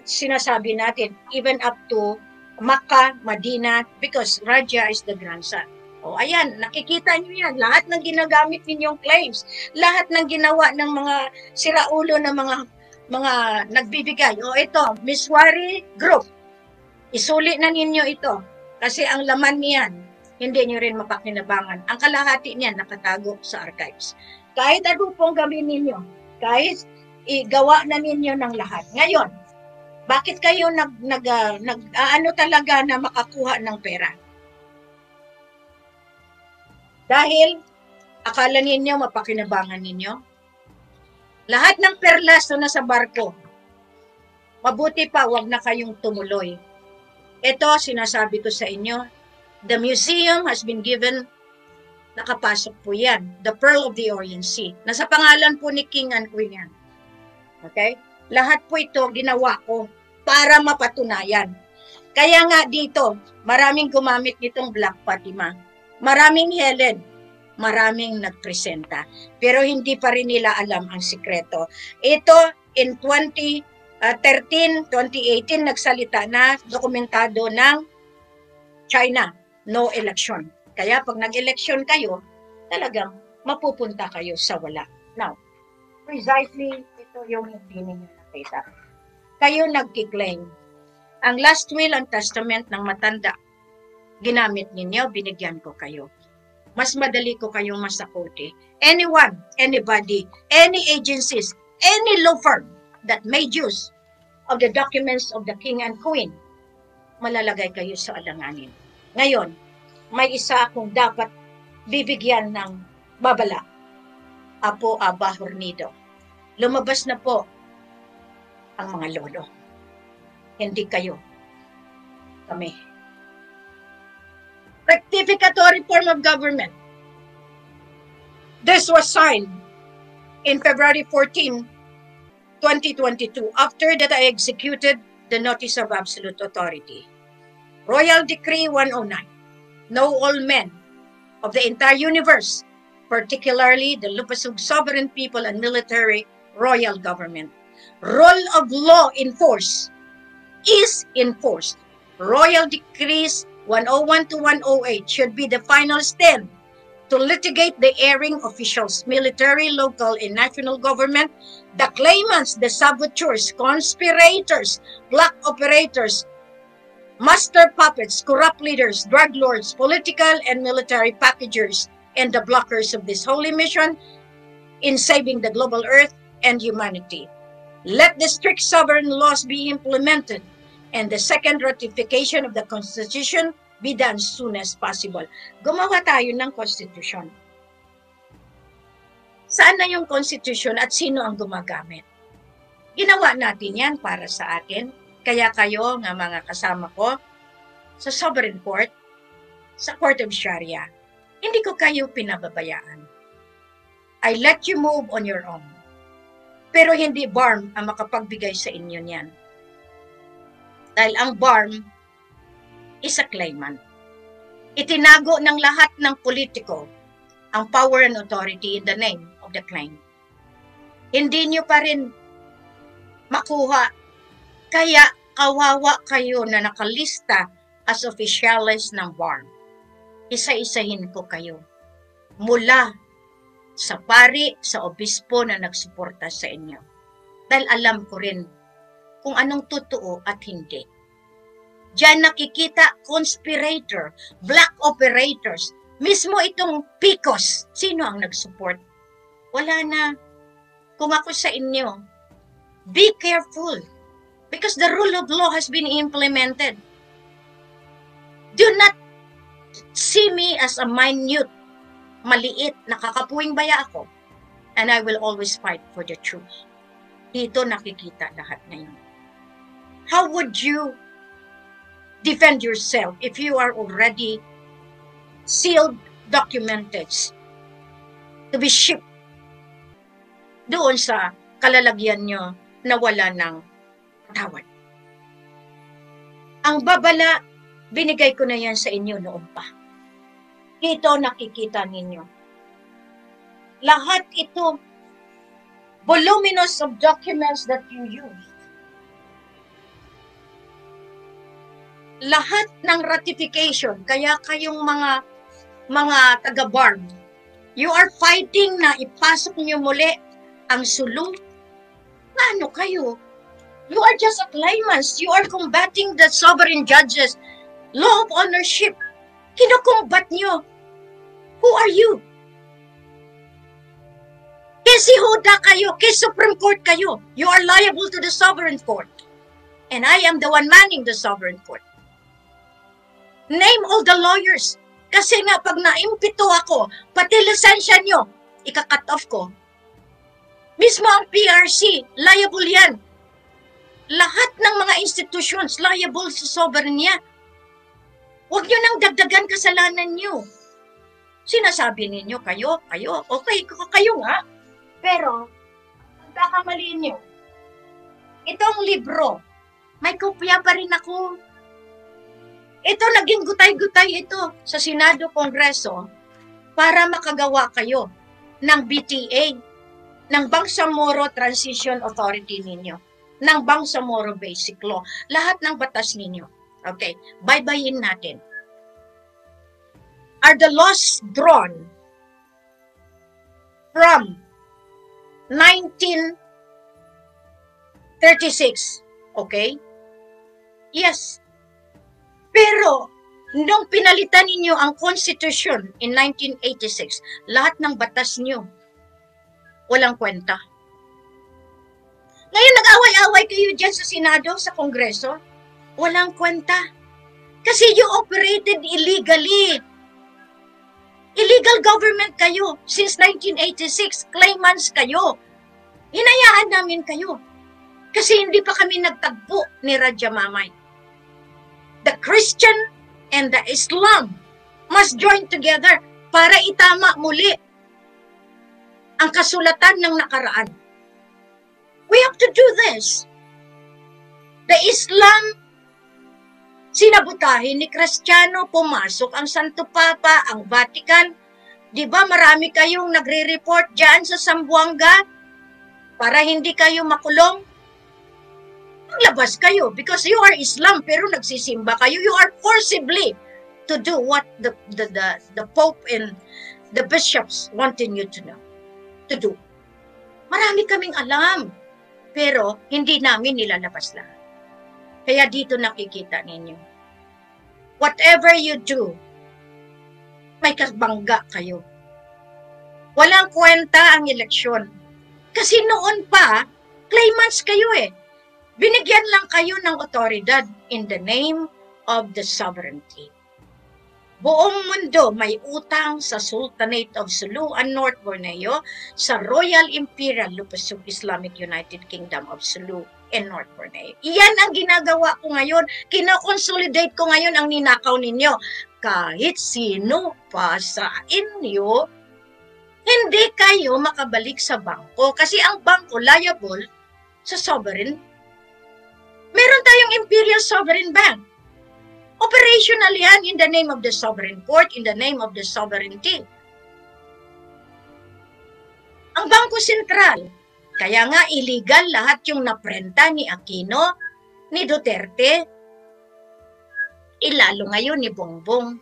sinasabi natin, even up to Makkah, Madina, because Raja is the grandson. O ayan, nakikita nyo yan. Lahat ng ginagamit ninyong claims, lahat ng ginawa ng mga siraulo ng mga nagbibigay. O ito, Miswari Group. Isuli na ninyo ito. Kasi ang laman niyan, hindi nyo rin mapakinabangan. Ang kalahati niyan nakatago sa archives. Kahit ano pong gawin ninyo, kahit igawa na ninyo ng lahat. Ngayon, bakit kayo ano talaga na makakuha ng pera? Dahil akala ninyo mapakinabangan ninyo? Lahat ng perlas na nasa barko, mabuti pa wag na kayong tumuloy. Ito, sinasabi ko sa inyo, the museum has been given, nakapasok po yan, the Pearl of the Orient Sea. Nasa pangalan po ni King and Queen yan. Okay? Lahat po ito ginawa ko para mapatunayan. Kaya nga dito, maraming gumamit nitong Black Fatima. Maraming Helen, maraming nagpresenta. Pero hindi pa rin nila alam ang sikreto. Ito, in 2018, nagsalita na, dokumentado ng China, no election. Kaya pag nag-election kayo, talagang mapupunta kayo sa wala. Now, precisely, ito yung hindi ninyo nakita. Kayo nagkiklaim. Ang last will and testament ng matanda, ginamit ninyo, binigyan ko kayo. Mas madali ko kayong masakote. Anyone, anybody, any agencies, any law firm that made use of the documents of the King and Queen, malalagay kayo sa alanganin. Ngayon, may isa akong dapat bibigyan ng babala. Apo Aba Hornido. Lumabas na po ang mga lolo. Hindi kayo. Kami. Rectificatory form of government. This was signed in February 14, 2022, after that I executed the Notice of Absolute Authority. Royal Decree 109. Know all men of the entire universe, particularly the Lupasug sovereign people and military royal government. Rule of law in force is enforced. Royal Decrees 101 to 108 should be the final stand to litigate the erring officials, military, local, and national government, the claimants, the saboteurs, conspirators, black operators, master puppets, corrupt leaders, drug lords, political and military packagers, and the blockers of this holy mission, in saving the global earth and humanity. Let the strict sovereign laws be implemented and the second ratification of the Constitution be done as soon as possible. Gumawa tayo ng Constitution. Saan na yung Constitution at sino ang gumagamit? Ginawa natin yan para sa atin. Kaya kayo, nga mga kasama ko, sa Sovereign Court, sa Court of Sharia, hindi ko kayo pinababayaan. I let you move on your own. Pero hindi BARM ang makapagbigay sa inyo niyan. Dahil ang BARM is a claimant. Itinago ng lahat ng politiko ang power and authority in the name of the claim. Hindi nyo pa rin makuha. Kaya kawawa kayo na nakalista as officials ng BARM. Isa-isahin ko kayo. Mula sa pari, sa obispo na nagsuporta sa inyo. Dahil alam ko rin kung anong totoo at hindi. Diyan nakikita conspirator, black operators, mismo itong PICOS. Sino ang nagsupport? Wala na. Kung ako sa inyo, be careful because the rule of law has been implemented. Do not see me as a minute, maliit, nakakapuwing baya ako. And I will always fight for the truth. Dito nakikita lahat ngayon. How would you defend yourself if you are already sealed, documented to be shipped doon sa kalalagyan nyo na wala ng tawad? Ang babala, binigay ko na yan sa inyo noon pa. Dito nakikita ninyo. Lahat ito, voluminous of documents that you use. Lahat ng ratification, kaya kayong mga taga-BARM, you are fighting na ipasok niyo muli ang sulong. Ano kayo? You are just a claimants. You are combating the sovereign judges. Law of ownership. Kinukumbat niyo. Who are you? Kasi Huda kayo, kasi Supreme Court kayo. You are liable to the sovereign court. And I am the one manning the sovereign court. Name all the lawyers. Kasi nga, pag naimpito ako, pati lisensya nyo, ika-cut off ko. Mismo ang PRC, liable yan. Lahat ng mga institutions, liable sa sovereign niya. Huwag nyo nang dagdagan kasalanan nyo. Sinasabi ninyo, kayo, okay, kayo nga. Pero, ang kakamaliin nyo, itong libro, may kopya pa rin ako. Ito, naging gutay-gutay ito sa Senado, Kongreso para makagawa kayo ng BTA, ng Bangsamoro Transition Authority ninyo, ng Bangsamoro Basic Law, lahat ng batas ninyo. Okay, baybayin natin. Are the laws drawn from 1936? Okay? Yes. Pero, nung pinalitan ninyo ang Constitution in 1986, lahat ng batas nyo, walang kwenta. Ngayon, nag-away-away kayo dyan sa Senado, sa Kongreso, walang kwenta. Kasi you operated illegally. Illegal government kayo since 1986. Claimants kayo. Hinayaan namin kayo. Kasi hindi pa kami nagtagpo ni Raja Mamay. The Christian and the Islam must join together para itama muli ang kasulatan ng nakaraan. We have to do this. The Islam, sinabutahin ni Kristiyano, pumasok ang Santo Papa, ang Vatican. Di ba marami kayong nagre-report dyan sa Zamboanga para hindi kayo makulong? Maglabas kayo because you are Islam pero nagsisimba kayo. You are forcibly to do what the Pope and the bishops wanted you to do. Marami kaming alam pero hindi namin nilalabas lahat. Kaya dito nakikita ninyo. Whatever you do, may kabangga kayo. Walang kwenta ang eleksyon. Kasi noon pa, claimants kayo eh. Binigyan lang kayo ng otoridad in the name of the sovereignty. Buong mundo may utang sa Sultanate of Sulu and North Borneo, sa Royal Imperial Lupasug Islamic United Kingdom of Sulu and North Borneo. Iyan ang ginagawa ko ngayon. Kinoconsolidate ko ngayon ang ninakaw ninyo. Kahit sino pa sa inyo, hindi kayo makabalik sa bangko. Kasi ang bangko liable sa sovereign. Meron tayong Imperial Sovereign Bank. Operational yan in the name of the sovereign court, in the name of the sovereignty. Ang Bangko Sentral, kaya nga illegal lahat yung naprenta ni Aquino, ni Duterte, ilalo ngayon ni Bongbong.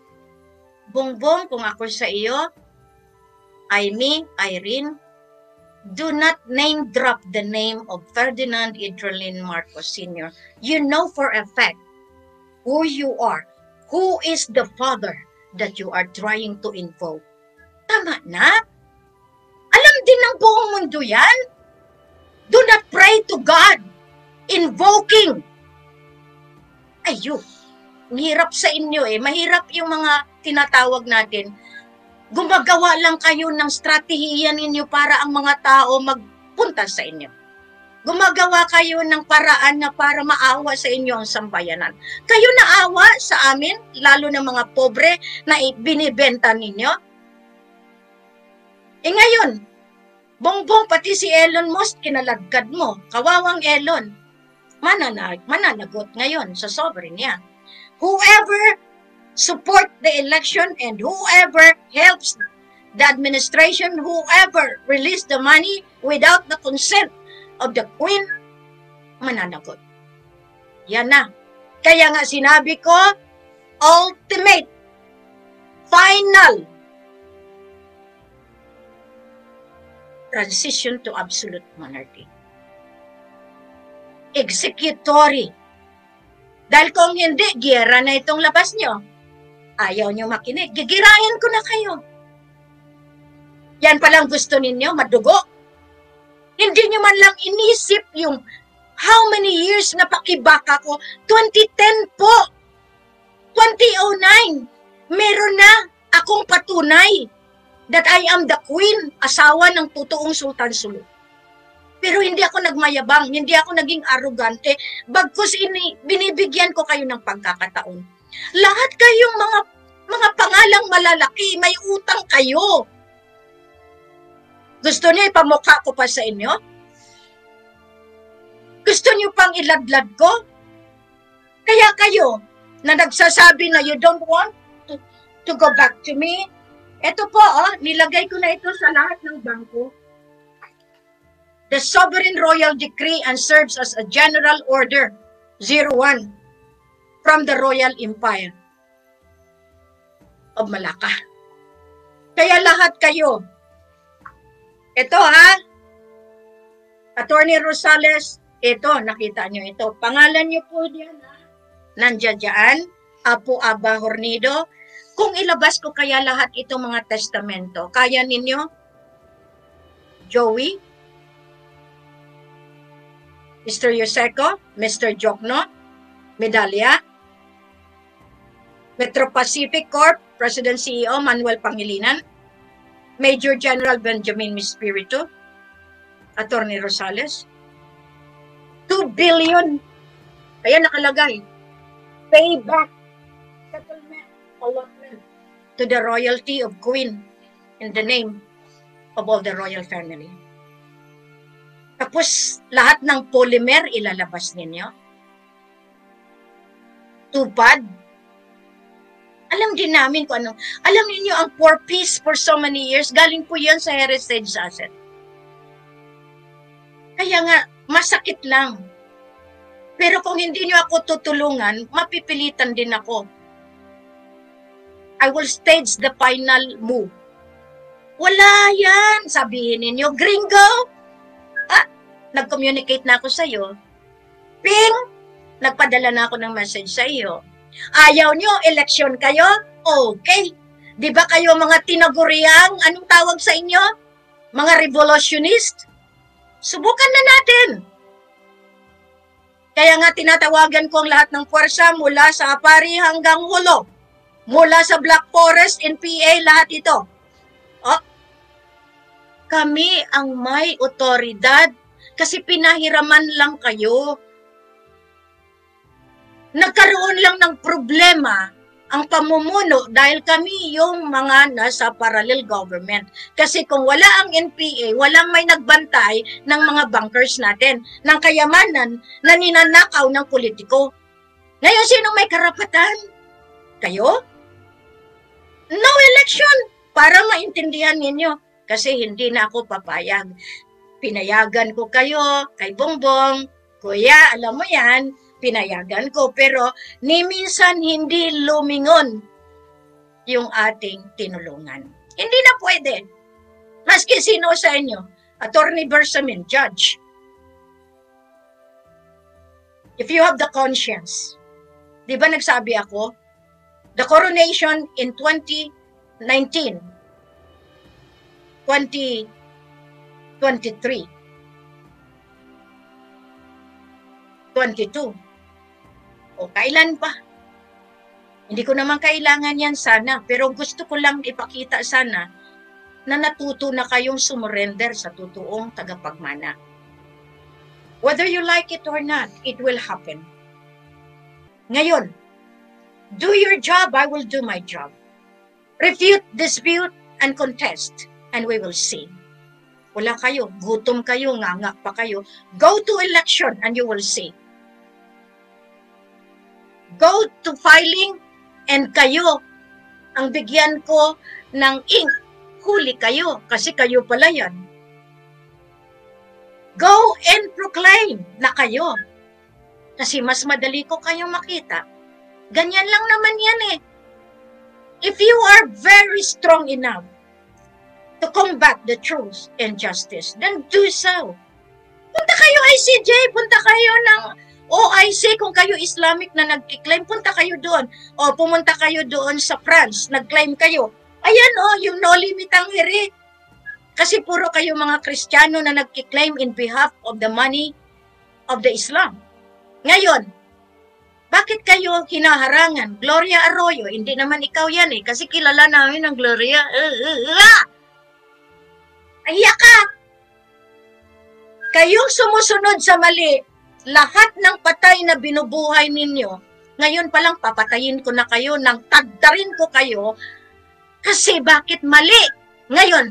Bongbong, kung ako sa iyo, Amy, Irene, do not name drop the name of Ferdinand Idrolin Marcos Sr. You know for a fact who you are, who is the father that you are trying to invoke. Tama na. Alam din ng buong mundo yan. Do not pray to God, invoking. Ayun, mahirap sa inyo eh. Mahirap yung mga tinatawag natin. Gumagawa lang kayo ng strategiya ninyo para ang mga tao magpunta sa inyo. Gumagawa kayo ng paraan na para maawa sa inyo ang sambayanan. Kayo naawa sa amin, lalo na mga pobre na binibenta ninyo. Ngayon, Bongbong, pati si Elon Musk, kinalagkad mo. Kawawang Elon. Mananagot ngayon sa sovereign niya. Whoever support the election and whoever helps the administration, whoever release the money without the consent of the Queen, mananagot. Yan na. Kaya nga sinabi ko, ultimate, final, transition to absolute monarchy. Executory. Dahil kung hindi, giyera na itong labas nyo. Ayaw nyo makinig. Gigirayan ko na kayo. Yan palang gusto ninyo, madugo. Hindi nyo man lang inisip yung how many years na pakibaka ko. 2010 po. 2009. Meron na akong patunay that I am the queen, asawa ng totoong Sultan Sulu. Pero hindi ako nagmayabang, hindi ako naging arrogante, bagkus binibigyan ko kayo ng pagkakataon. Lahat kayong mga pangalang malalaki, may utang kayo. Gusto niyo ipamukha ko pa sa inyo? Gusto niyo pang iladlad ko? Kaya kayo na nagsasabi na you don't want to go back to me, ito po, nilagay ko na ito sa lahat ng bangko. The Sovereign Royal Decree and serves as a General Order 01 from the Royal Empire of Malacca. Kaya lahat kayo, ito Attorney Rosales, ito, nakita nyo ito. Pangalan nyo po diyan, nandiyan dyan, Apo Aba Hornido. Kung ilabas ko kaya lahat itong mga testamento, kaya ninyo? Joey, Mr. Yoseco, Mr. Jokno, Medalya, Metro Pacific Corp, President CEO Manuel Pangilinan, Major General Benjamin Mispirito, Attorney Rosales, 2 billion, ayan nakalagay, payback, settlement, allotment to the royalty of Queen in the name of all the royal family. Tapos lahat ng polymer ilalabas ninyo. Tupad. Alam din namin kung ano. Alam niyo ang 4 piece for so many years, galing po yan sa heritage asset. Kaya nga, masakit lang. Pero kung hindi niyo ako tutulungan, mapipilitan din ako. I will stage the final move. Wala yan, sabihin ninyo, gringo. Nag-communicate na ako sa iyo. Ping, nagpadala na ako ng message sa iyo. Ayaw nyo, eleksyon kayo? Okay. Di ba kayo mga tinaguriang, anong tawag sa inyo? Mga revolutionist? Subukan na natin. Kaya nga tinatawagan ko ang lahat ng puwersa mula sa Apari hanggang Hulo. Mula sa Black Forest, NPA, lahat ito. Oh, kami ang may otoridad kasi pinahiraman lang kayo. Nagkaroon lang ng problema ang pamumuno dahil kami yung mga nasa parallel government. Kasi kung wala ang NPA, walang may nagbantay ng mga bankers natin, ng kayamanan na ninanakaw ng politiko. Ngayon, sino may karapatan? Kayo? No election! Para maintindihan ninyo. Kasi hindi na ako papayag. Pinayagan ko kayo, kay Bongbong, Kuya, alam mo yan, pinayagan ko, pero ni minsan hindi lumingon yung ating tinulungan. Hindi na pwede. Maski sino sa inyo, Attorney Bersamin, judge. If you have the conscience, di ba nagsabi ako, the coronation in 2019, 2023, 22, o kailan pa? Hindi ko naman kailangan yan sana, pero gusto ko lang ipakita sana na natuto na kayong sumurrender sa totoong tagapagmana. Whether you like it or not, it will happen. Ngayon, do your job, I will do my job. Refute, dispute, and contest, and we will see. Wala kayo, gutom kayo, nganga pa kayo. Go to election and you will see. Go to filing and kayo ang bigyan ko ng ink. Huli kayo kasi kayo pala yan. Go and proclaim na kayo. Kasi mas madali ko kayong makita. Ganyan lang naman yan eh. If you are very strong enough to combat the truth and justice, then do so. Punta kayo ICJ, punta kayo ng OIC kung kayo Islamic na nag-claim, punta kayo doon. O pumunta kayo doon sa France, nag-claim kayo. Ayan yung no limit ang hiri. Kasi puro kayo mga Kristiyano na nag-claim in behalf of the money of the Islam. Ngayon, bakit kayo hinaharangan? Gloria Arroyo, hindi naman ikaw yan eh, kasi kilala namin ang Gloria. Ahiya ka! Kayong sumusunod sa mali, lahat ng patay na binubuhay ninyo, ngayon palang papatayin ko na kayo, nang tagdarin ko kayo, kasi bakit mali? Ngayon,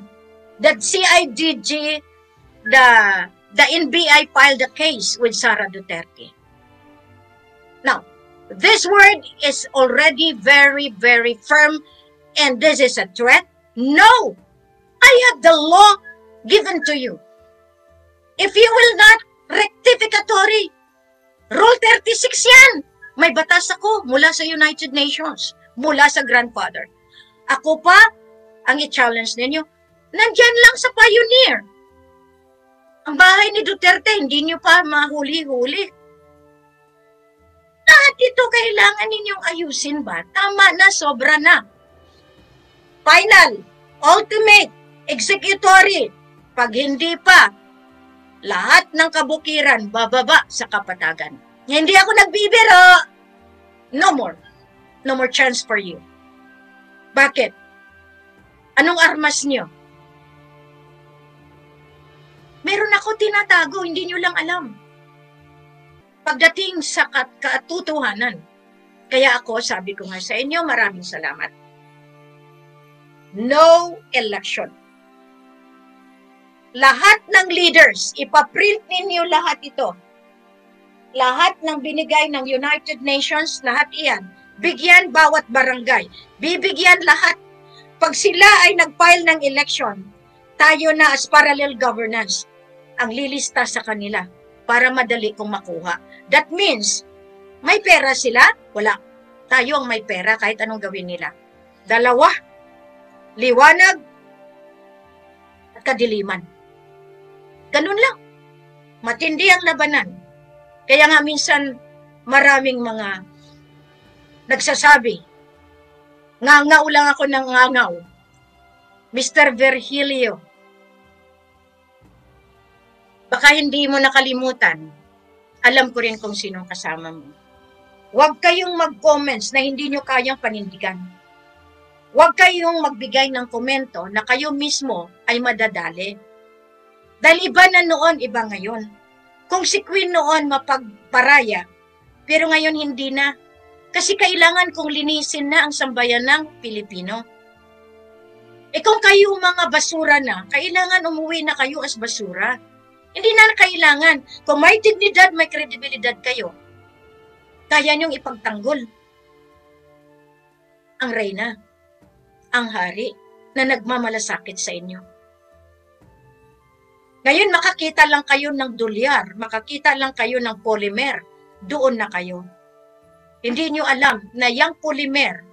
the CIDG, the NBI filed a case with Sara Duterte. Now, this word is already very, very firm, and this is a threat. No! I have the law given to you. If you will not rectificatory, Rule 36 yan. May batas ako mula sa United Nations, mula sa grandfather. Ako pa, ang i-challenge ninyo, nandyan lang sa Pioneer. Ang bahay ni Duterte, hindi nyo pa mahuli-huli. Lahat ito kailangan ninyong ayusin ba? Tama na, sobra na. Final, ultimate, executory. Pag hindi pa, lahat ng kabukiran bababa sa kapatagan. Hindi ako nagbibiro. No more. No more chance for you. Bakit? Anong armas nyo? Meron ako tinatago, hindi nyo lang alam. Pagdating sa katotohanan. Kaya ako, sabi ko nga sa inyo, maraming salamat. No election. Lahat ng leaders, ipaprint ninyo lahat ito. Lahat ng binigay ng United Nations, lahat iyan. Bigyan bawat barangay. Bibigyan lahat. Pag sila ay nag-file ng election, tayo na as parallel governance ang lilista sa kanila para madali kong makuha. That means, may pera sila? Wala. Tayo ang may pera kahit anong gawin nila. Dalawa, liwanag at kadiliman. Ganun lang. Matindi ang labanan. Kaya nga minsan maraming mga nagsasabi Ngangaw lang ako ng ngangaw. Mr. Virgilio, baka hindi mo nakalimutan, alam ko rin kung sinong kasama mo. Huwag kayong mag-comments na hindi nyo kayang panindigan. Huwag kayong magbigay ng komento na kayo mismo ay madadali. Dahil iba na noon, iba ngayon. Kung si Queen noon mapagparaya, pero ngayon hindi na. Kasi kailangan kong linisin na ang sambayan ng Pilipino. Kung kayo mga basura na, kailangan umuwi na kayo as basura. Hindi na kailangan. Kung may dignidad, may kredibilidad kayo, kaya niyong ipagtanggol ang reyna, ang hari na nagmamalasakit sa inyo. Ngayon makakita lang kayo ng dolyar, makakita lang kayo ng polymer, doon na kayo. Hindi niyo alam na yung polymer,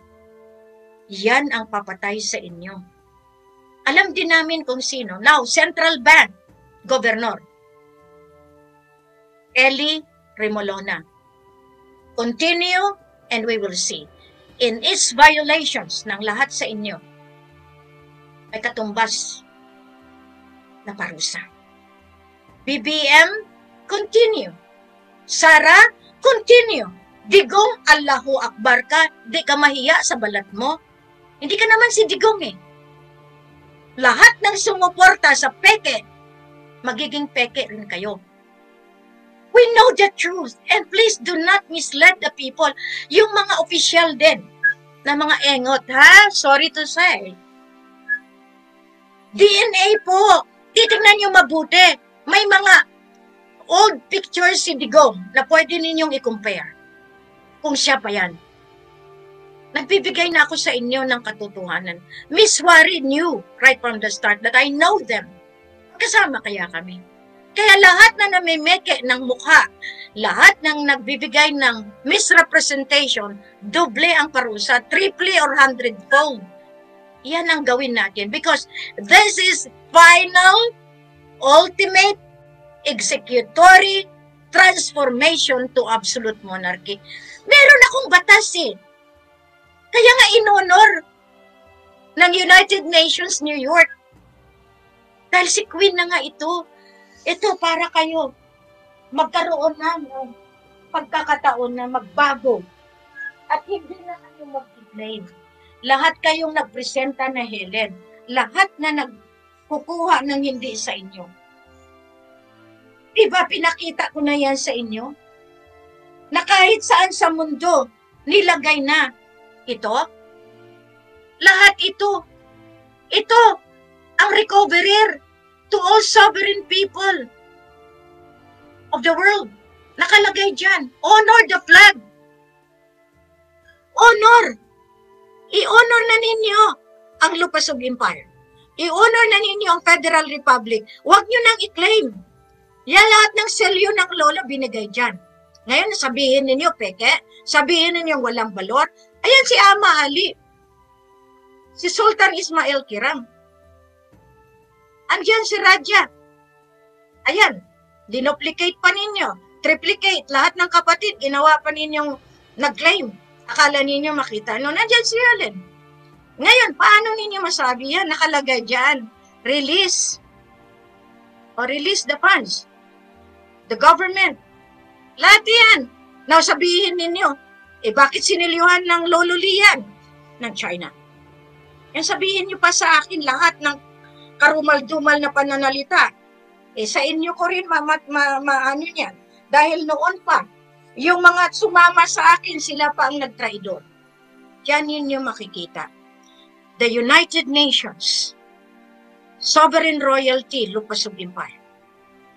yan ang papatay sa inyo. Alam din namin kung sino. Now, Central Bank, Governor, Eli Remolona. Continue and we will see. In its violations ng lahat sa inyo, ay katumbas na parusa. BBM, continue. Sara, continue. Digong, Allahu Akbar ka, di ka mahiya sa balat mo. Hindi ka naman si Digong eh. Lahat ng sumuporta sa peke, magiging peke rin kayo. We know the truth and please do not mislead the people. Yung mga official din na mga engot, ha? Sorry to say. DNA po, titingnan nyo mabuti. May mga old pictures si Digong na pwede ninyong i-compare. Kung siya pa yan. Nagbibigay na ako sa inyo ng katotohanan. Miss Wari knew right from the start that I know them. Kasama kaya kami. Kaya lahat na namimeke ng mukha, lahat ng nagbibigay ng misrepresentation, doble ang parusa, triple or 100-fold. Yan ang gawin natin because this is final, ultimate, executory transformation to absolute monarchy. Meron akong batas eh. Kaya nga inonor ng United Nations New York. Dahil si Queen na nga ito. Ito para kayo magkaroon na ng pagkakataon na magbago. At hindi na kayo mag-blame. Lahat kayong nagpresenta na Helen. Lahat na nagkukuha ng hindi sa inyo. Diba pinakita ko na yan sa inyo? Na kahit saan sa mundo, nilagay na. Ito, lahat ito ang recoverer to all sovereign people of the world. Nakalagay dyan, honor the flag. Honor. I-honor na ninyo ang Lupasog Empire. I-honor na ninyo ang Federal Republic. Huwag nyo nang i-claim. Yan lahat ng selyo ng lola binigay dyan. Ngayon, sabihin ninyo, peke, sabihin ninyo walang balot. Ayan si Ama Ali. Si Sultan Ismail Kiram. Andiyan si Raja. Ayan, dinuplicate pa ninyo. Triplicate, lahat ng kapatid, ginawa pa ninyong nag-claim. Akala ninyo makita. No, nandiyan si Helen. Ngayon, paano ninyo masabi yan? Nakalagay dyan. Release. O release the funds. The government. Lahat yan. Now, sabihin ninyo, bakit sinilyuhan ng Lolo Lian ng China? Yan sabihin nyo pa sa akin lahat ng karumal-dumal na pananalita. Sa inyo ko rin ano yan. Dahil noon pa, yung mga sumama sa akin, sila pa ang nagtraidor. Yan ninyo makikita. The United Nations, Sovereign Royalty, Lupasog Empire.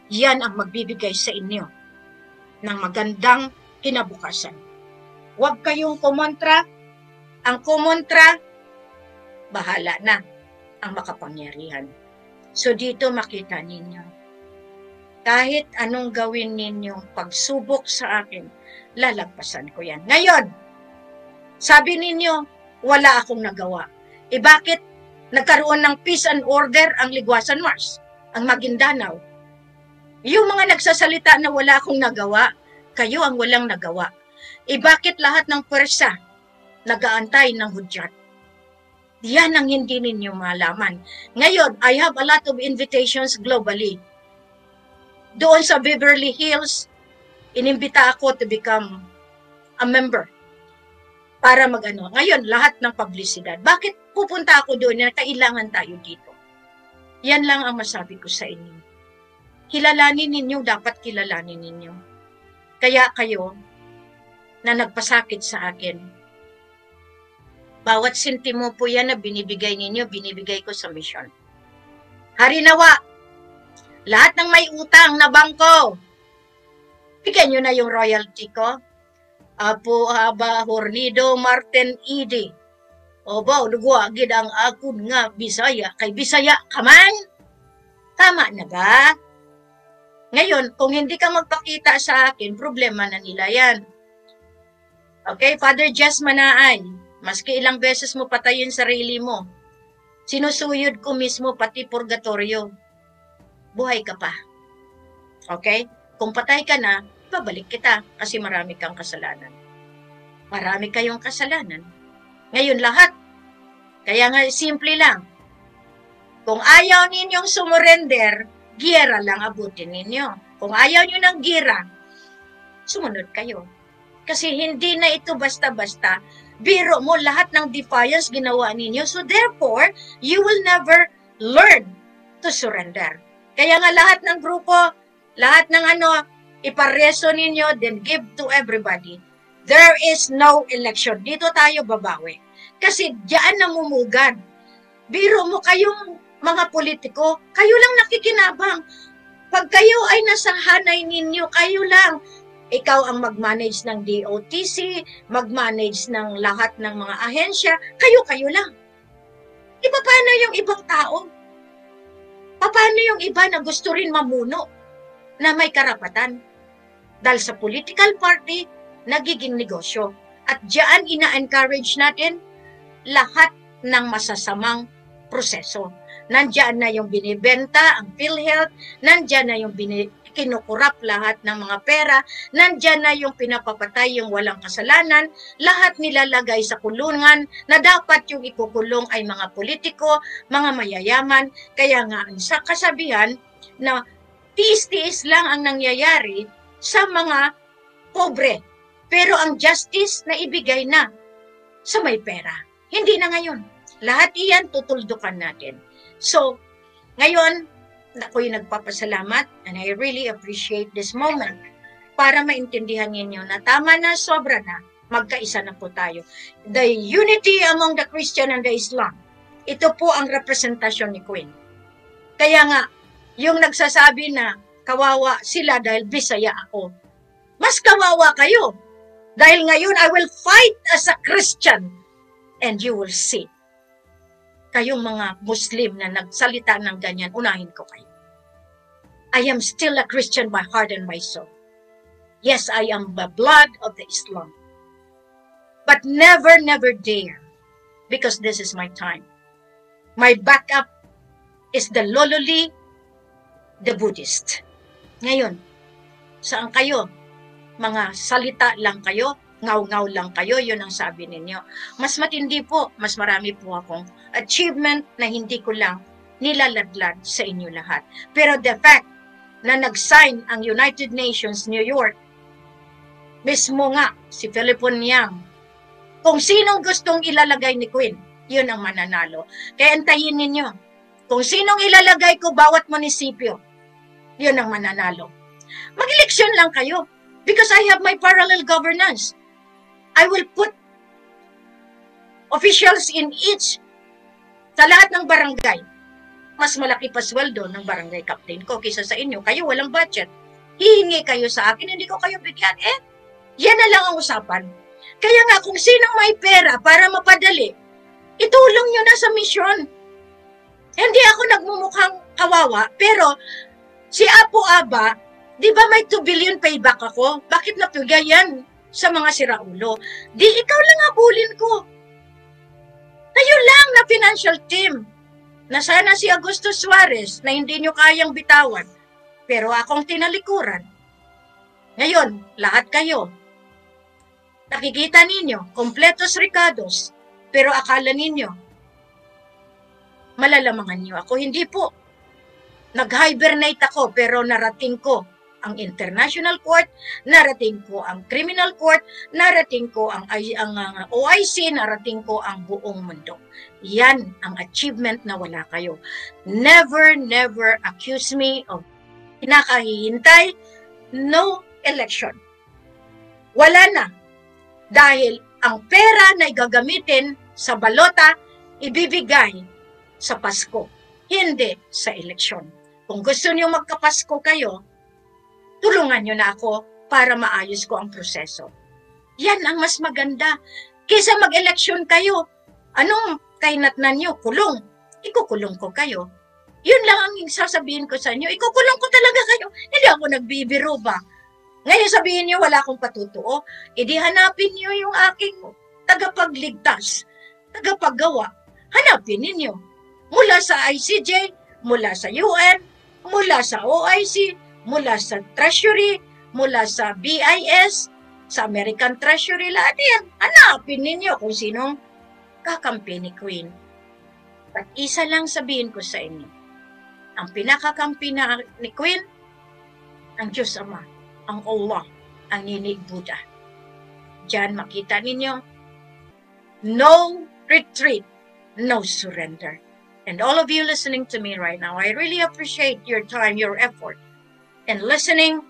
Yan ang magbibigay sa inyo ng magandang kinabukasan. Huwag kayong kumontra. Ang kumontra, bahala na ang makapangyarihan. So dito makita ninyo, kahit anong gawin ninyong pagsubok sa akin, lalagpasan ko yan. Ngayon, sabi ninyo, wala akong nagawa. Bakit nagkaroon ng peace and order ang Ligwasan Mars, ang Maguindanao? Yung mga nagsasalita na wala akong nagawa, kayo ang walang nagawa. Bakit lahat ng pwersa nag-aantay ng hudyat? Yan ang hindi ninyo malaman. Ngayon, I have a lot of invitations globally. Doon sa Beverly Hills, inimbita ako to become a member para magano. Ngayon, lahat ng publisidad. Bakit pupunta ako doon na kailangan tayo dito? Yan lang ang masabi ko sa inyo. Kilalanin ninyo, dapat kilalanin ninyo. Kaya kayo na nagpasakit sa akin, bawat sentimo po yan na binibigay ninyo, binibigay ko sa mission. Harinawa, lahat ng may utang na bangko, bigyan nyo na yung royalty ko. Apo Haba Hornido Martin Idi. Oba, udugwa, gid ang akon nga Bisaya. Kay Bisaya kaman. Tama na ba? Ngayon, kung hindi ka magpakita sa akin, problema na nila yan. Okay, Father Jess Manaay, maski ilang beses mo patayin sarili mo, sinusuyod ko mismo pati purgatorio. Buhay ka pa. Okay? Kung patay ka na, babalik kita kasi marami kang kasalanan. Marami kayong kasalanan. Ngayon lahat. Kaya nga simple lang. Kung ayaw ninyong sumurrender, gira lang abutin ninyo. Kung ayaw nyo ng gira, sumunod kayo. Kasi hindi na ito basta-basta. Biro mo lahat ng defiance ginawa ninyo. So therefore, you will never learn to surrender. Kaya nga lahat ng grupo, lahat ng ipareso ninyo, then give to everybody. There is no election. Dito tayo babawi. Kasi diyan namumugad. Biro mo kayong mga politiko, kayo lang nakikinabang. Pag kayo ay nasa hanay ninyo, kayo lang. Ikaw ang mag-manage ng DOTC, mag-manage ng lahat ng mga ahensya, kayo lang. Iba paano yung ibang tao? Paano yung iba na gusto rin mamuno na may karapatan? Dahil sa political party, nagiging negosyo. At diyan ina-encourage natin lahat ng masasamang proseso. Nandiyan na yung binibenta, ang PhilHealth, nandiyan na yung kinukurap lahat ng mga pera, nandiyan na yung pinapapatay yung walang kasalanan, lahat nilalagay sa kulungan na dapat yung ikukulong ay mga politiko, mga mayayaman. Kaya nga, sa kasabihan na tiis-tiis lang ang nangyayari sa mga pobre. Pero ang justice na ibigay na sa may pera. Hindi na ngayon. Lahat iyan tutuldukan natin. So, ngayon, ako'y nagpapasalamat and I really appreciate this moment para maintindihan ninyo na tama na, sobra na, magkaisa na po tayo. The unity among the Christian and the Islam. Ito po ang representasyon ni Queen. Kaya nga, yung nagsasabi na kawawa sila dahil Bisaya ako, mas kawawa kayo. Dahil ngayon, I will fight as a Christian and you will see. Kayong mga Muslim na nagsalita ng ganyan, unahin ko kayo. I am still a Christian by heart and by soul. Yes, I am the blood of the Islam. But never, never dare, because this is my time. My backup is the Lololi, the Buddhist. Ngayon, saan kayo? Mga salita lang kayo, ngaw-ngaw lang kayo, yun ang sabi ninyo. Mas matindi po, mas marami po akong achievement na hindi ko lang nilaladlad sa inyo lahat. Pero the fact na nag-sign ang United Nations New York, mismo nga si Philip Nyang, kung sinong gustong ilalagay ni Queen, yun ang mananalo. Kaya antayin ninyo, kung sinong ilalagay ko bawat munisipyo, yun ang mananalo. Mag-eleksyon lang kayo. Because I have my parallel governance. I will put officials in each, sa lahat ng barangay. Mas malaki pa sweldo ng barangay captain ko kaysa sa inyo. Kayo walang budget. Hihingi kayo sa akin, hindi ko kayo bigyan. Yan na lang ang usapan. Kaya nga, kung sinong may pera para mapadali, itulong nyo na sa misyon. Hindi ako nagmumukhang kawawa, pero si Apo Aba, di ba may 2 billion payback ako? Bakit napigay yan sa mga siraulo? Di ikaw lang habulin ko. Kayo lang na financial team. Na sana si Augusto Suarez na hindi nyo kayang bitawan. Pero akong tinalikuran. Ngayon, lahat kayo. Nakikita ninyo, kompletos Ricados. Pero akala ninyo, malalamangan niyo ako. Hindi po. Nag-hibernate ako pero narating ko ang International Court, narating ko ang Criminal Court, narating ko ang OIC, narating ko ang buong mundo. Yan ang achievement na wala kayo. Never, never accuse me of pinakahihintay. No election. Wala na. Dahil ang pera na gagamitin sa balota, ibibigay sa Pasko, hindi sa eleksyon. Kung gusto niyo magkapasko kayo, tulungan niyo na ako para maayos ko ang proseso. Yan ang mas maganda. Kaysa mag-eleksyon kayo, anong kainatnan niyo? Kulong. Ikukulong ko kayo. Yun lang ang sasabihin ko sa inyo. Ikukulong ko talaga kayo. Hindi ako nagbibiro ba? Ngayon sabihin niyo wala akong patutuo. Idi hanapin niyo yung aking tagapagligtas, tagapaggawa. Hanapin ninyo. Mula sa ICJ, mula sa UN, mula sa OIC, mula sa Treasury, mula sa BIS, sa American Treasury, lahat yan. Hanapin ninyo kung sinong kakampi ni Queen. At isa lang sabihin ko sa inyo, ang pinakakampi ni Queen, ang Diyos Ama, ang Allah, ang Ninig Buddha. Diyan makita ninyo, no retreat, no surrender. And all of you listening to me right now, I really appreciate your time, your effort, and listening.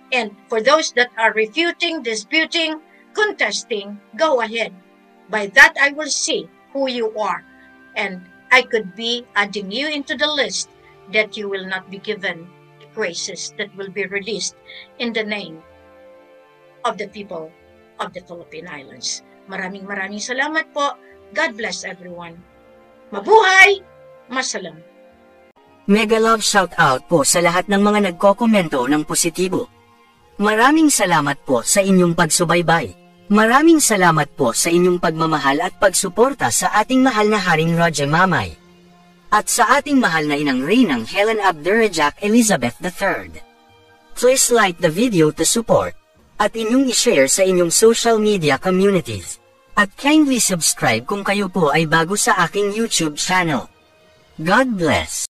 And for those that are refuting, disputing, contesting, go ahead. By that, I will see who you are. And I could be adding you into the list that you will not be given graces that will be released in the name of the people of the Philippine Islands. Maraming salamat po. God bless everyone. Mabuhay! Masalam.
Mega love shoutout po sa lahat ng mga nagkokomento ng positibo. Maraming salamat po sa inyong pagsubaybay. Maraming salamat po sa inyong pagmamahal at pagsuporta sa ating mahal na Haring Roger Mamay. At sa ating mahal na inang Reynang Helen Abdurrahman Elizabeth III. Please like the video to support. At inyong i-share sa inyong social media communities. At kindly subscribe kung kayo po ay bago sa aking YouTube channel. God bless.